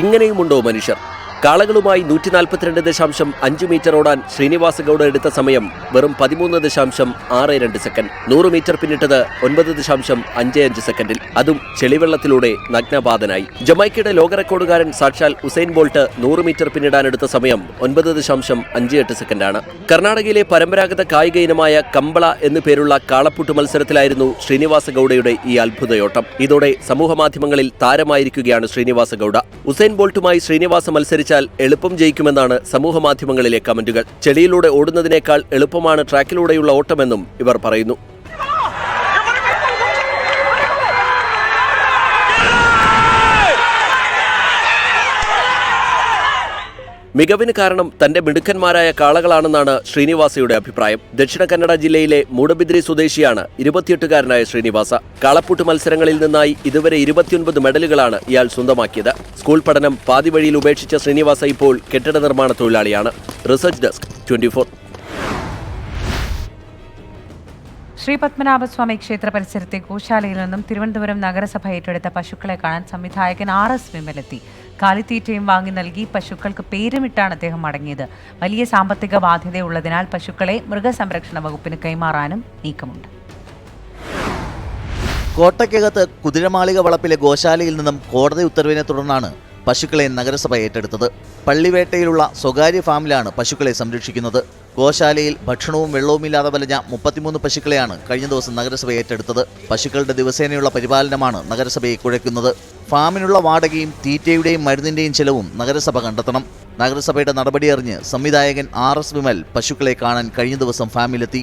Y: ഇങ്ങനെയുമുണ്ടോ മനുഷ്യർ? കാളകളുമായി 142.5 മീറ്റർ ഓടാൻ ശ്രീനിവാസ ഗൌഡ എടുത്ത സമയം വെറും 13.62 സെക്കൻഡ്. 100 മീറ്റർ പിന്നിട്ടത് 9.55 സെക്കൻഡിൽ, അതും ചെളിവെള്ളത്തിലൂടെ നഗ്നപാതനായി. ജമൈക്കയുടെ ലോക റെക്കോർഡുകാരൻ സാക്ഷാൽ ഉസൈൻ ബോൾട്ട് 100 മീറ്റർ പിന്നിടാനെടുത്ത സമയം 9.58 സെക്കൻഡാണ്. കർണാടകയിലെ പരമ്പരാഗത കായിക ഇനമായ കമ്പള എന്നു പേരുള്ള കാളപ്പൂട്ട് മത്സരത്തിലായിരുന്നു ശ്രീനിവാസ ഗൌഡയുടെ ഈ അത്ഭുതയോട്ടം. ഇതോടെ സമൂഹമാധ്യമങ്ങളിൽ താരമായിരിക്കുകയാണ് ശ്രീനിവാസ ഗൌഡ. ഉസൈൻ ബോൾട്ടുമായി ശ്രീനിവാസ മത്സരിച്ചാൽ എളുപ്പം ജയിക്കുമെന്നാണ് സമൂഹമാധ്യമങ്ങളിലെ കമന്റുകൾ. ചെളിയിലൂടെ ഓടുന്നതിനേക്കാൾ എളുപ്പമാണ് ട്രാക്കിലൂടെയുള്ള ഓട്ടമെന്നും ഇവർ പറയുന്നു. മികവിന് കാരണം തന്റെ മിടുക്കന്മാരായ കാളകളാണെന്നാണ് ശ്രീനിവാസയുടെ അഭിപ്രായം. ദക്ഷിണ കന്നഡ ജില്ലയിലെ മൂഡബിദ്രി സ്വദേശിയാണ് 28-കാരനായ ശ്രീനിവാസ. കാളപ്പൂട്ട് മത്സരങ്ങളിൽ നിന്നായി ഇതുവരെ 29 മെഡലുകളാണ് ഇയാൾ സ്വന്തമാക്കിയത്. സ്കൂൾ പഠനം പാതി വഴിയിൽ ഉപേക്ഷിച്ച ശ്രീനിവാസ ഇപ്പോൾ കെട്ടിട നിർമ്മാണ തൊഴിലാളിയാണ്. Research desk 24.
F: ശ്രീ പത്മനാഭസ്വാമി ക്ഷേത്ര പരിസരത്തെ ഗോശാലയിൽ നിന്നും തിരുവനന്തപുരം നഗരസഭ ഏറ്റെടുത്ത പശുക്കളെ കാണാൻ സംവിധായകൻ RS വിമലെത്തി. കാലിത്തീറ്റയും വാങ്ങി നൽകി പശുക്കൾക്ക് പേരുമിട്ടാണ് അദ്ദേഹം മടങ്ങിയത്. വലിയ സാമ്പത്തിക ബാധ്യതയുള്ളതിനാൽ പശുക്കളെ മൃഗസംരക്ഷണ വകുപ്പിന് കൈമാറാനും നീക്കമുണ്ട്.
B: കോട്ടയ്ക്കകത്ത് കുതിരമാളിക വളപ്പിലെ ഗോശാലയിൽ നിന്നും കോടതി ഉത്തരവിനെ തുടർന്നാണ് പശുക്കളെ നഗരസഭ ഏറ്റെടുത്തത്. പള്ളിവേട്ടയിലുള്ള സ്വകാര്യ ഫാമിലാണ് പശുക്കളെ സംരക്ഷിക്കുന്നത്. ഗോശാലയിൽ ഭക്ഷണവും വെള്ളവുമില്ലാതെ വലഞ്ഞ 33 പശുക്കളെയാണ് കഴിഞ്ഞ ദിവസം നഗരസഭ ഏറ്റെടുത്തത്. പശുക്കളുടെ ദിവസേനയുള്ള പരിപാലനമാണ് നഗരസഭയെ കുഴക്കുന്നത്. ഫാമിനുള്ള വാടകയും തീറ്റയുടെയും മരുന്നിന്റെയും ചെലവും നഗരസഭ കണ്ടെത്തണം. നഗരസഭയുടെ നടപടി അറിഞ്ഞ് സംവിധായകൻ RS വിമൽ പശുക്കളെ കാണാൻ കഴിഞ്ഞ ദിവസം ഫാമിലെത്തി.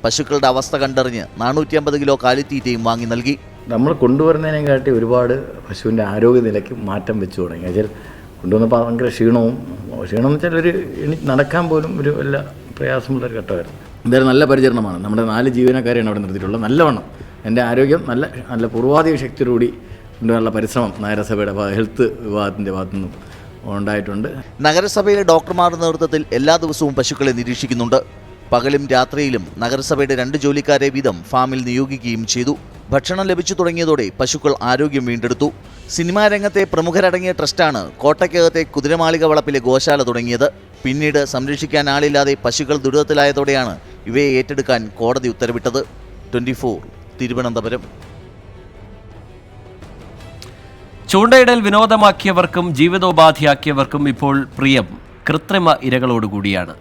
B: പശുക്കളുടെ അവസ്ഥ കണ്ടറിഞ്ഞ് 450 കിലോ കാലിത്തീറ്റയും വാങ്ങി നൽകി.
K: നമ്മൾ കൊണ്ടുവരുന്നതിനെക്കാട്ടി ഒരുപാട് പശുവിൻ്റെ ആരോഗ്യനിലയ്ക്ക് മാറ്റം വെച്ചു തുടങ്ങി. അതിൽ കൊണ്ടുവന്നപ്പോൾ ഭയങ്കര ക്ഷീണവും എന്ന് വെച്ചാൽ ഒരു നടക്കാൻ പോലും ഒരു വല്ല പ്രയാസമുള്ളൊരു ഘട്ടമായിരുന്നു. എന്തായാലും നല്ല പരിചരണമാണ്. നമ്മുടെ 4 ജീവനക്കാരെയാണ് അവിടെ നിർത്തിയിട്ടുള്ളത്. നല്ലവണ്ണം എൻ്റെ ആരോഗ്യം നല്ല പൂർവാധിക ശക്തിയോടുകൂടി കൊണ്ടുവരാനുള്ള പരിശ്രമം നഗരസഭയുടെ ഹെൽത്ത് വിഭാഗത്തിൻ്റെ ഭാഗത്തുനിന്നും ഉണ്ടായിട്ടുണ്ട്.
B: നഗരസഭയിലെ ഡോക്ടർമാരുടെ നേതൃത്വത്തിൽ എല്ലാ ദിവസവും പശുക്കളെ നിരീക്ഷിക്കുന്നുണ്ട്. പകലും രാത്രിയിലും നഗരസഭയുടെ 2 ജോലിക്കാരെ വീതം ഫാമിൽ നിയോഗിക്കുകയും ചെയ്തു. ഭക്ഷണം ലഭിച്ചു തുടങ്ങിയതോടെ പശുക്കൾ ആരോഗ്യം വീണ്ടെടുത്തു. സിനിമാ രംഗത്തെ പ്രമുഖരടങ്ങിയ ട്രസ്റ്റാണ് കോട്ടയ്ക്കകത്തെ കുതിരമാളിക വളപ്പിലെ ഗോശാല തുടങ്ങിയത്. പിന്നീട് സംരക്ഷിക്കാൻ ആളില്ലാതെ പശുക്കൾ ദുരിതത്തിലായതോടെയാണ് ഇവയെ ഏറ്റെടുക്കാൻ കോടതി ഉത്തരവിട്ടത്. 24 തിരുവനന്തപുരം.
A: ചൂണ്ടയിടൽ വിനോദമാക്കിയവർക്കും ജീവിതോപാധിയാക്കിയവർക്കും ഇപ്പോൾ പ്രിയം കൃത്രിമ ഇരകളോടുകൂടിയാണ്.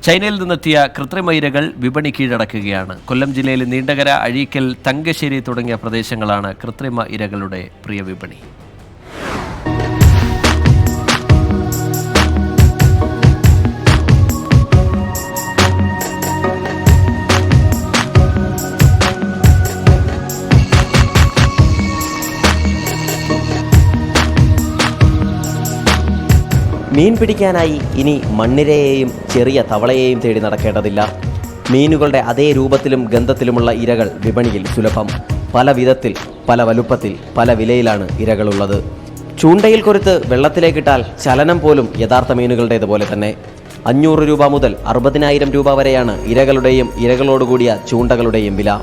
A: ചൈനയിൽ നിന്നെത്തിയ കൃത്രിമ ഇരകൾ വിപണി കീഴടക്കുകയാണ്. കൊല്ലം ജില്ലയിലെ നീണ്ടകര, അഴീക്കൽ, തങ്കശ്ശേരി തുടങ്ങിയ പ്രദേശങ്ങളാണ് കൃത്രിമ ഇരകളുടെ പ്രിയ വിപണി.
M: മീൻ പിടിക്കാനായി ഇനി മണ്ണിരയെയും ചെറിയ തവളയെയും തേടി നടക്കേണ്ടതില്ല. മീനുകളുടെ അതേ രൂപത്തിലും ഗന്ധത്തിലുമുള്ള ഇരകൾ വിപണിയിൽ സുലഭം. പല വിധത്തിൽ, പല വലുപ്പത്തിൽ, പല വിലയിലാണ് ഇരകളുള്ളത്. ചൂണ്ടയിൽ കൊരുത്ത് വെള്ളത്തിലേക്കിട്ടാൽ ചലനം പോലും യഥാർത്ഥ മീനുകളുടേതുപോലെ തന്നെ. 500 രൂപ മുതൽ 60,000 രൂപ വരെയാണ് ഇരകളുടെയും ഇരകളോടുകൂടിയ ചൂണ്ടകളുടെയും വില.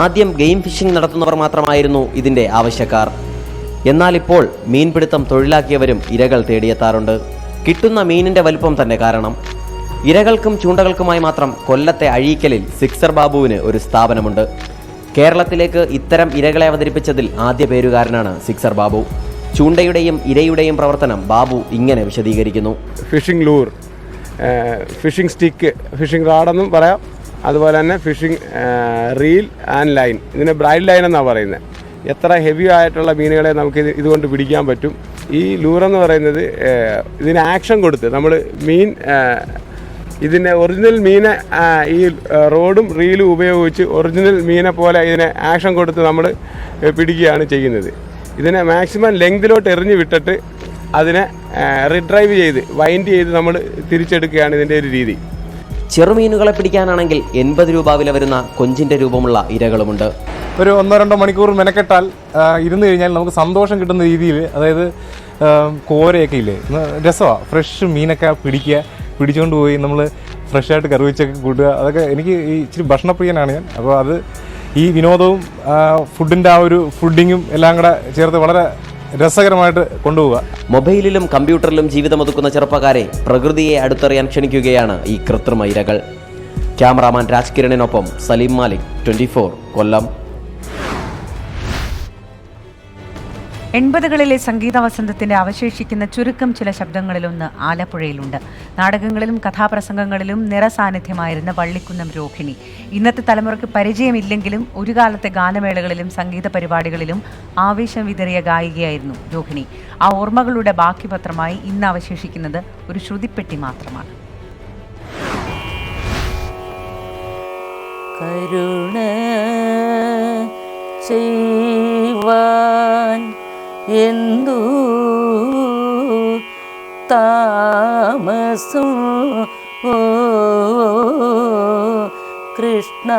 M: ആദ്യം ഗെയിം ഫിഷിംഗ് നടത്തുന്നവർ മാത്രമായിരുന്നു ഇതിൻ്റെ ആവശ്യക്കാർ. എന്നാൽ ഇപ്പോൾ മീൻപിടുത്തം തൊഴിലാക്കിയവരും ഇരകൾ തേടിയെത്താറുണ്ട്. കിട്ടുന്ന മീനിൻ്റെ വലുപ്പം തന്നെ കാരണം. ഇരകൾക്കും ചൂണ്ടകൾക്കുമായി മാത്രം കൊല്ലത്തെ അഴീക്കലിൽ സിക്സർ ബാബുവിന് ഒരു സ്ഥാപനമുണ്ട്. കേരളത്തിലേക്ക് ഇത്തരം ഇരകളെ അവതരിപ്പിച്ചതിൽ ആദ്യ പേരുകാരനാണ് സിക്സർ ബാബു. ചൂണ്ടയുടെയും ഇരയുടെയും പ്രവർത്തനം ബാബു ഇങ്ങനെ വിശദീകരിക്കുന്നു.
N: Fishing lure, fishing stick, fishing റാഡെന്നും പറയാം. അതുപോലെ തന്നെ ഫിഷിംഗ് റീൽ ആൻഡ് ലൈൻ. ഇതിനെ ബ്രൈഡ് ലൈൻ എന്നാണ് പറയുന്നത്. എത്ര ഹെവി ആയിട്ടുള്ള മീനുകളെ നമുക്ക് ഇതുകൊണ്ട് പിടിക്കാൻ പറ്റും. ഈ ലൂറെന്ന് പറയുന്നത് ഇതിന് ആക്ഷൻ കൊടുത്ത് നമ്മൾ മീൻ ഇതിൻ്റെ ഒറിജിനൽ മീനെ ഈ റോഡും റീലും ഉപയോഗിച്ച് ഒറിജിനൽ മീനെ പോലെ ഇതിനെ ആക്ഷൻ കൊടുത്ത് നമ്മൾ പിടിക്കുകയാണ് ചെയ്യുന്നത്. ഇതിനെ മാക്സിമം ലെങ്തിലോട്ട് എറിഞ്ഞ് വിട്ടിട്ട് അതിനെ റിഡ്രൈവ് ചെയ്ത് വൈൻഡ് ചെയ്ത് നമ്മൾ തിരിച്ചെടുക്കുകയാണ് ഇതിൻ്റെ ഒരു രീതി.
M: ചെറുമീനുകളെ പിടിക്കാനാണെങ്കിൽ 80 രൂപ വില വരുന്ന കൊഞ്ചിൻ്റെ രൂപമുള്ള ഇരകളുമുണ്ട്.
O: ഒരു 1-2 മണിക്കൂർ മെനക്കെട്ടാൽ ഇരുന്ന് കഴിഞ്ഞാൽ നമുക്ക് സന്തോഷം കിട്ടുന്ന രീതിയിൽ, അതായത് കോരയൊക്കെ ഇല്ലേ, രസമാണ്. ഫ്രഷ് മീനൊക്കെ പിടിച്ചുകൊണ്ട് പോയി നമ്മൾ ഫ്രഷായിട്ട് കറി വെച്ചൊക്കെ കൂട്ടുക. അതൊക്കെ എനിക്ക് ഇച്ചിരി ഭക്ഷണപ്രിയനാണ് ഞാൻ. അപ്പോൾ അത് ഈ വിനോദവും ഫുഡിൻ്റെ ആ ഒരു ഫുഡിങ്ങും എല്ലാം കൂടെ ചേർത്ത് വളരെ രസകരമായിട്ട് കൊണ്ടുപോവുക.
M: മൊബൈലിലും കമ്പ്യൂട്ടറിലും ജീവിതമൊതുക്കുന്ന ചെറുപ്പക്കാരെ പ്രകൃതിയെ അടുത്തറിയാൻ ക്ഷണിക്കുകയാണ് ഈ കൃത്രിമ ഇരകൾ. ക്യാമറാമാൻ രാജ്കിരണിനൊപ്പം സലീം മാലിക്, 24 കൊല്ലം.
F: 80കളിലെ സംഗീത വസന്തത്തിന്റെ അവശേഷിക്കുന്ന ചുരുക്കം ചില ശബ്ദങ്ങളിലൊന്ന് ആലപ്പുഴയിലുണ്ട്. നാടകങ്ങളിലും കഥാപ്രസംഗങ്ങളിലും നിറസാന്നിധ്യമായിരുന്ന വള്ളിക്കുന്നം രോഹിണി. ഇന്നത്തെ തലമുറയ്ക്ക് പരിചയമില്ലെങ്കിലും ഒരു കാലത്തെ ഗാനമേളകളിലും സംഗീത പരിപാടികളിലും ആവേശം വിതറിയ ഗായികയായിരുന്നു രോഹിണി. ആ ഓർമ്മകളുടെ ബാക്കിപത്രമായി ഇന്ന് അവശേഷിക്കുന്നത് ഒരു ശ്രുതിപ്പെട്ടി മാത്രമാണ്.
Z: കരുണ ചെയ്യുവാൻ എന്തു താമസം
G: മനസ്സു കൃഷ്ണ.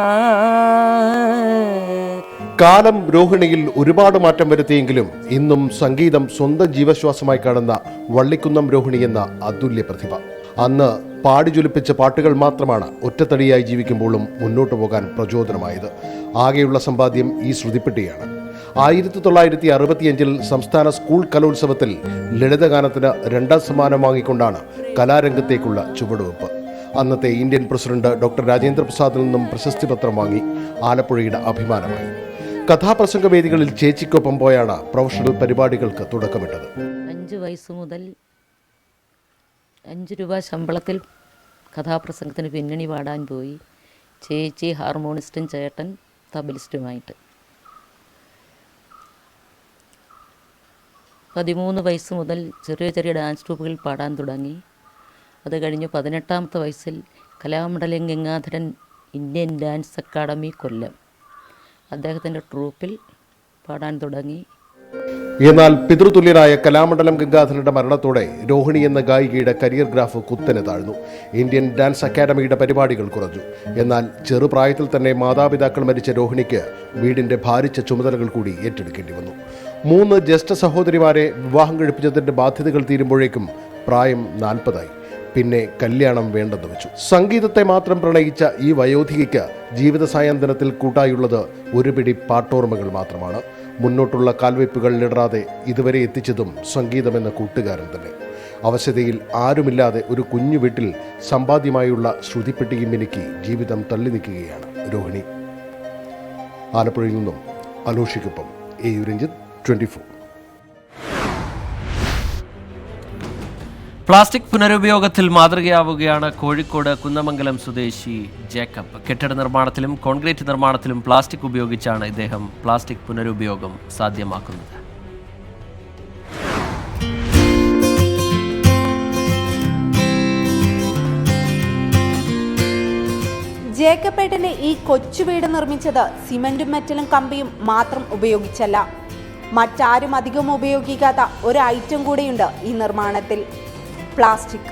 Q: കാലം രോഹിണിയിൽ ഒരുപാട് മാറ്റം വരുത്തിയെങ്കിലും ഇന്നും സംഗീതം സ്വന്തം ജീവശ്വാസമായി കാണുന്ന വള്ളിക്കുന്നം രോഹിണി എന്ന അതുല്യ പ്രതിഭ. അന്ന് പാടി ജ്വലിപ്പിച്ച പാട്ടുകൾ മാത്രമാണ് ഒറ്റത്തടിയായി ജീവിക്കുമ്പോഴും മുന്നോട്ടു പോകാൻ പ്രചോദനമായത്. ആകെയുള്ള സമ്പാദ്യം ഈ ശ്രുതിപ്പെട്ടിയാണ്. 1965 സംസ്ഥാന സ്കൂൾ കലോത്സവത്തിൽ ലളിതഗാനത്തിന് 2ാം സമ്മാനം വാങ്ങിക്കൊണ്ടാണ് കലാരംഗത്തേക്കുള്ള ചുവടുവെപ്പ്. അന്നത്തെ ഇന്ത്യൻ പ്രസിഡന്റ് ഡോക്ടർ രാജേന്ദ്ര പ്രസാദിൽ നിന്നും പ്രശസ്തി പത്രം വാങ്ങി ആലപ്പുഴയുടെ അഭിമാനമായി. കഥാപ്രസംഗ വേദികളിൽ ചേച്ചിക്കൊപ്പം പോയാണ് പ്രൊഫഷണൽ പരിപാടികൾക്ക് തുടക്കമിട്ടത്.
G: 5 വയസ്സ് മുതൽ 5 രൂപ ശമ്പളത്തിൽ കഥാപ്രസംഗത്തിന് പിന്നണി പാടാൻ പോയി. ചേച്ചി ഹാർമോണിസ്റ്റും ചേട്ടൻ തബലിസ്റ്റുമായിട്ട്. 13 വയസ്സ് മുതൽ ചെറിയ ചെറിയ ഡാൻസ് ട്രൂപ്പുകളിൽ പാടാൻ തുടങ്ങി. അത് കഴിഞ്ഞ് 18ാമത്തെ വയസ്സിൽ Kalamandalam Gangadharan Indian dance academy Kollam അദ്ദേഹത്തിൻ്റെ ട്രൂപ്പിൽ പാടാൻ തുടങ്ങി.
Q: എന്നാൽ പിതൃതുല്യനായ കലാമണ്ഡലം ഗംഗാധരന്റെ മരണത്തോടെ രോഹിണി എന്ന ഗായികയുടെ കരിയർ ഗ്രാഫ് കുത്തനെ താഴ്ന്നു. ഇന്ത്യൻ ഡാൻസ് അക്കാദമിയുടെ പരിപാടികൾ കുറഞ്ഞു. എന്നാൽ ചെറുപ്രായത്തിൽ തന്നെ മാതാപിതാക്കൾ മരിച്ച രോഹിണിക്ക് വീടിന്റെ ഭാരിച്ച ചുമതലകൾ കൂടി ഏറ്റെടുക്കേണ്ടി വന്നു. 3 ജ്യേഷ്ഠ സഹോദരിമാരെ വിവാഹം കഴിപ്പിച്ചതിന്റെ ബാധ്യതകൾ തീരുമ്പോഴേക്കും പ്രായം 40ആയി. പിന്നെ കല്യാണം വേണ്ടെന്ന് വെച്ചു. സംഗീതത്തെ മാത്രം പ്രണയിച്ച ഈ വയോധികയ്ക്ക് ജീവിത സായാന്തനത്തിൽ കൂട്ടായുള്ളത് ഒരു പിടി പാട്ടോർമ്മകൾ മാത്രമാണ്. മുന്നോട്ടുള്ള കാൽവയ്പ്പുകൾ ഇടറാതെ ഇതുവരെ എത്തിച്ചതും സംഗീതമെന്ന കൂട്ടുകാരൻ തന്നെ. അവശതയിൽ ആരുമില്ലാതെ ഒരു കുഞ്ഞു വീട്ടിൽ സമ്പാദ്യമായുള്ള ശ്രുതിപ്പെട്ടിയും മിനുക്കി ജീവിതം തള്ളി നിൽക്കുകയാണ് രോഹിണി. ആലപ്പുഴയിൽ നിന്നും അലോഷിക്കൊപ്പം എ യു രഞ്ജിത്ത്, 24.
A: പ്ലാസ്റ്റിക് പുനരുപയോഗത്തിൽ മാതൃകയാവുകയാണ് കോഴിക്കോട് കുന്നമംഗലം സ്വദേശി ജേക്കബ്. കെട്ടിട നിർമ്മാണത്തിലും കോൺക്രീറ്റ് നിർമ്മാണത്തിലും പ്ലാസ്റ്റിക് ഉപയോഗിച്ചാണ് ഇദ്ദേഹം പ്ലാസ്റ്റിക് പുനരുപയോഗം സാധ്യമാക്കുന്നത്.
R: ജേക്കബേട്ടന്റെ ഈ കൊച്ചു വീട് നിർമ്മിച്ചത് സിമന്റും മെറ്റലും കമ്പിയും മാത്രം ഉപയോഗിച്ചല്ല. മറ്റാരും അധികം ഉപയോഗിക്കാത്ത ഒരു ഐറ്റം കൂടിയുണ്ട് ഈ നിർമ്മാണത്തിൽ: പ്ലാസ്റ്റിക്.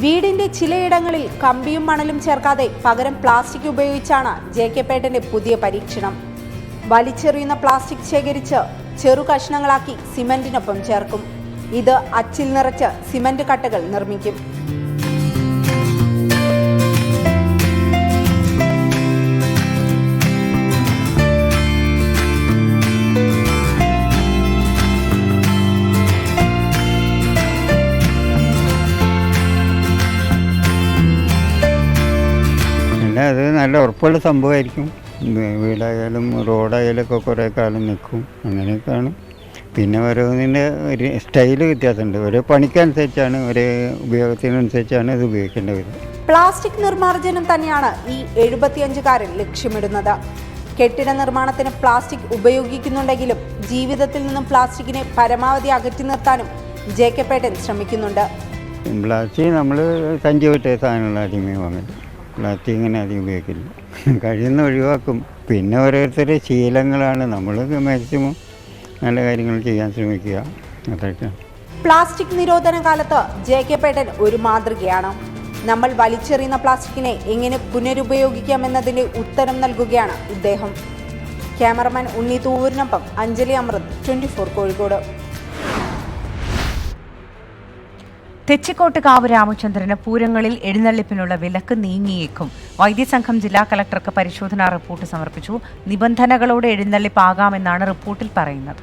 R: വീടിന്റെ ചിലയിടങ്ങളിൽ കമ്പിയും മണലും ചേർക്കാതെ പകരം പ്ലാസ്റ്റിക് ഉപയോഗിച്ചാണ് ജേക്കബേട്ടന്റെ പുതിയ പരീക്ഷണം. വലിച്ചെറിയുന്ന പ്ലാസ്റ്റിക് ശേഖരിച്ച് ചെറു കഷ്ണങ്ങളാക്കി സിമന്റിനൊപ്പം ചേർക്കും. ഇത് അച്ചിൽ നിറച്ച് സിമന്റ് കട്ടകൾ നിർമ്മിക്കും.
V: അത് നല്ല ഉറപ്പുള്ള സംഭവമായിരിക്കും. വീടായാലും റോഡായാലും ഒക്കെ കുറേ കാലം നിൽക്കും. അങ്ങനെയൊക്കെയാണ്. പിന്നെ ഓരോന്നിൻ്റെ ഒരു സ്റ്റൈല് വ്യത്യാസമുണ്ട്. ഓരോ പണിക്കനുസരിച്ചാണ്, ഒരേ ഉപയോഗത്തിനനുസരിച്ചാണ് ഇത് ഉപയോഗിക്കേണ്ടി വരുന്നത്.
R: പ്ലാസ്റ്റിക് നിർമ്മാർജ്ജനം തന്നെയാണ് ഈ 75കാരൻ ലക്ഷ്യമിടുന്നത്. കെട്ടിട നിർമ്മാണത്തിന് പ്ലാസ്റ്റിക് ഉപയോഗിക്കുന്നുണ്ടെങ്കിലും ജീവിതത്തിൽ നിന്നും പ്ലാസ്റ്റിക്കിനെ പരമാവധി അകറ്റി നിർത്താനും ജേക്കബേട്ടൻ ശ്രമിക്കുന്നുണ്ട്.
V: പ്ലാസ്റ്റിക് നമ്മൾ സഞ്ചി വിട്ട സാധനങ്ങൾ ആദ്യമേ വാങ്ങുന്നത്. പ്ലാസ്റ്റിക് ഇങ്ങനെ അധികം ഉപയോഗിക്കില്ല. കഴിയുന്ന ഒഴിവാക്കും. പിന്നെ ഓരോരുത്തരുടെ ശീലങ്ങളാണ്. നമ്മൾ മാക്സിമം നല്ല കാര്യങ്ങൾ ചെയ്യാൻ ശ്രമിക്കുക, അതൊക്കെയാണ്.
R: പ്ലാസ്റ്റിക് നിരോധന കാലത്ത് ജേക്കബേട്ടൻ ഒരു മാതൃകയാണ്. നമ്മൾ വലിച്ചെറിയുന്ന പ്ലാസ്റ്റിക്കിനെ എങ്ങനെ പുനരുപയോഗിക്കാമെന്നതിന്റെ ഉത്തരം നൽകുകയാണ് ഇദ്ദേഹം. ക്യാമറമാൻ ഉണ്ണി തൂവൂരിനൊപ്പം അഞ്ജലി അമൃത്, 24 കോഴിക്കോട്.
F: തെച്ചിക്കോട്ട് കാവ് രാമചന്ദ്രന് പൂരങ്ങളിൽ എഴുന്നള്ളിപ്പിനുള്ള വിലക്ക് നീങ്ങിയേക്കും. വൈദ്യസംഘം ജില്ലാ കളക്ടർക്ക് പരിശോധനാ റിപ്പോർട്ട് സമർപ്പിച്ചു. നിബന്ധനകളോടെ എഴുന്നള്ളിപ്പാകാമെന്നാണ് റിപ്പോർട്ടിൽ പറയുന്നത്.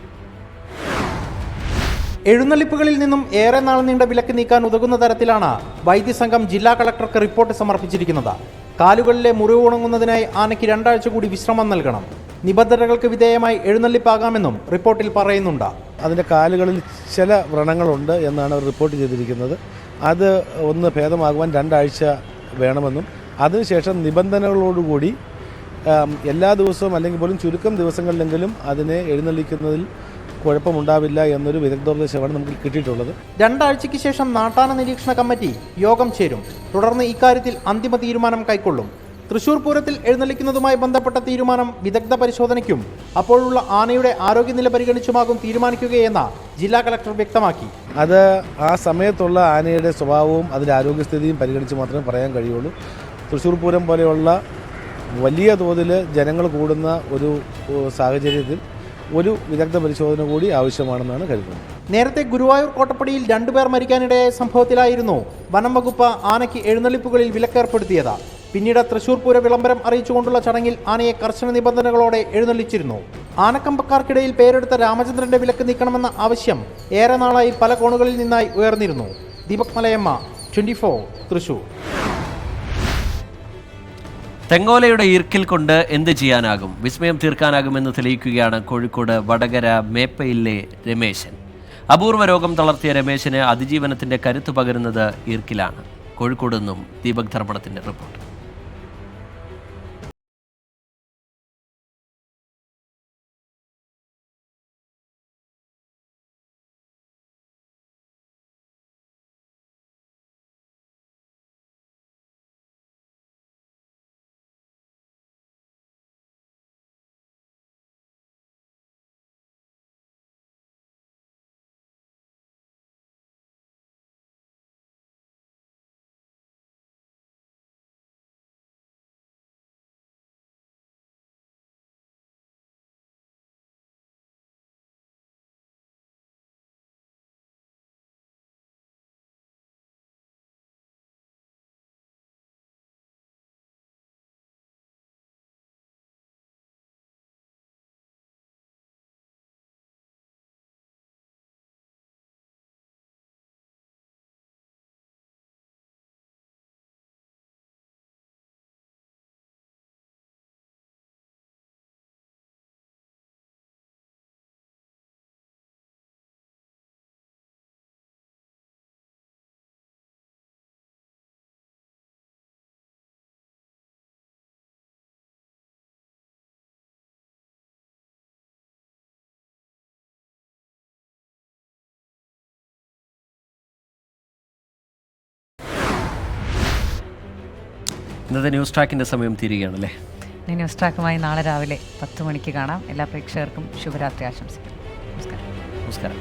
S: എഴുന്നള്ളിപ്പുകളിൽ നിന്നും ഏറെ നാൾ നീണ്ട വിലക്ക് നീക്കാൻ ഉതകുന്ന തരത്തിലാണ് വൈദ്യസംഘം ജില്ലാ കളക്ടർക്ക് റിപ്പോർട്ട് സമർപ്പിച്ചിരിക്കുന്നത്. കാലുകളിലെ മുറിവ് ഉണങ്ങുന്നതിനായി ആനയ്ക്ക് 2 ആഴ്ച കൂടി വിശ്രമം നൽകണം. നിബന്ധനകൾക്ക് വിധേയമായി എഴുന്നള്ളിപ്പാകാമെന്നും റിപ്പോർട്ടിൽ പറയുന്നുണ്ട്.
T: അതിൻ്റെ കാലുകളിൽ ചില വ്രണങ്ങളുണ്ട് എന്നാണ് റിപ്പോർട്ട് ചെയ്തിരിക്കുന്നത്. അത് ഒന്ന് ഭേദമാകുവാൻ 2 ആഴ്ച വേണമെന്നും അതിനുശേഷം നിബന്ധനകളോടുകൂടി എല്ലാ ദിവസവും അല്ലെങ്കിൽ പോലും ചുരുക്കം ദിവസങ്ങളിലെങ്കിലും അതിനെ എഴുന്നള്ളിക്കുന്നതിൽ കുഴപ്പമുണ്ടാവില്ല എന്നൊരു വിദഗ്ധോപദേശമാണ് നമുക്ക് കിട്ടിയിട്ടുള്ളത്.
S: 2 ആഴ്ചയ്ക്ക് ശേഷം നാട്ടാന നിരീക്ഷണ കമ്മിറ്റി യോഗം ചേരും. തുടർന്ന് ഇക്കാര്യത്തിൽ അന്തിമ തീരുമാനം കൈക്കൊള്ളും. തൃശൂർ പൂരത്തിൽ എഴുന്നള്ളിക്കുന്നതുമായി ബന്ധപ്പെട്ട തീരുമാനം വിദഗ്ധ പരിശോധനയ്ക്കും അപ്പോഴുള്ള ആനയുടെ ആരോഗ്യനില പരിഗണിച്ചുമാകും തീരുമാനിക്കുകയെന്ന് ജില്ലാ കളക്ടർ വ്യക്തമാക്കി.
T: അത് ആ സമയത്തുള്ള ആനയുടെ സ്വഭാവവും അതിൻ്റെ ആരോഗ്യസ്ഥിതിയും പരിഗണിച്ച് മാത്രമേ പറയാൻ കഴിയുള്ളൂ. തൃശ്ശൂർ പൂരം പോലെയുള്ള വലിയ തോതിൽ ജനങ്ങൾ കൂടുന്ന ഒരു സാഹചര്യത്തിൽ ഒരു വിദഗ്ധ പരിശോധന കൂടി ആവശ്യമാണെന്നാണ് കരുതുന്നത്.
S: നേരത്തെ ഗുരുവായൂർ കോട്ടപ്പടിയിൽ 2 പേർ മരിക്കാനിടയായ സംഭവത്തിലായിരുന്നു വനം വകുപ്പ് ആനയ്ക്ക് എഴുന്നള്ളിപ്പുകളിൽ വിലക്കേർപ്പെടുത്തിയത്. പിന്നീട് തൃശൂർ പൂര വിളംബരം അറിയിച്ചുകൊണ്ടുള്ള ചടങ്ങിൽ ആനയെ കർശന നിബന്ധനകളോടെ എഴുന്നള്ളിച്ചിരുന്നു. ആനക്കമ്പക്കാർക്കിടയിൽ പേരെടുത്ത രാമചന്ദ്രന്റെ വിലക്ക് നീക്കണമെന്ന ആവശ്യം ഏറെ നാളായി പല കോണുകളിൽ നിന്നായി ഉയർന്നിരുന്നു. ദീപക് മലയമ്മ, 24, തൃശൂർ.
A: തെങ്ങോലയുടെ ഈർക്കിൽ കൊണ്ട് എന്ത് ചെയ്യാനാകും? വിസ്മയം തീർക്കാനാകുമെന്ന് തെളിയിക്കുകയാണ് കോഴിക്കോട് വടകര മേപ്പയിലെ രമേശൻ. അപൂർവ രോഗം തളർത്തിയ രമേശന് അതിജീവനത്തിന്റെ കരുത്ത് പകരുന്നത് ഈർക്കിലാണ്. കോഴിക്കോട് നിന്നും ദീപക് ധർമ്മടത്തിന്റെ റിപ്പോർട്ട്. ഇന്നത്തെ ന്യൂസ് ട്രാക്കിന്റെ സമയം തീരുകയാണല്ലേ.
F: ന്യൂസ് ട്രാക്കുമായി നാളെ രാവിലെ 10 മണിക്ക് കാണാം. എല്ലാ പ്രേക്ഷകർക്കും ശുഭരാത്രി ആശംസിക്കുന്നു. നമസ്കാരം.
A: നമസ്കാരം.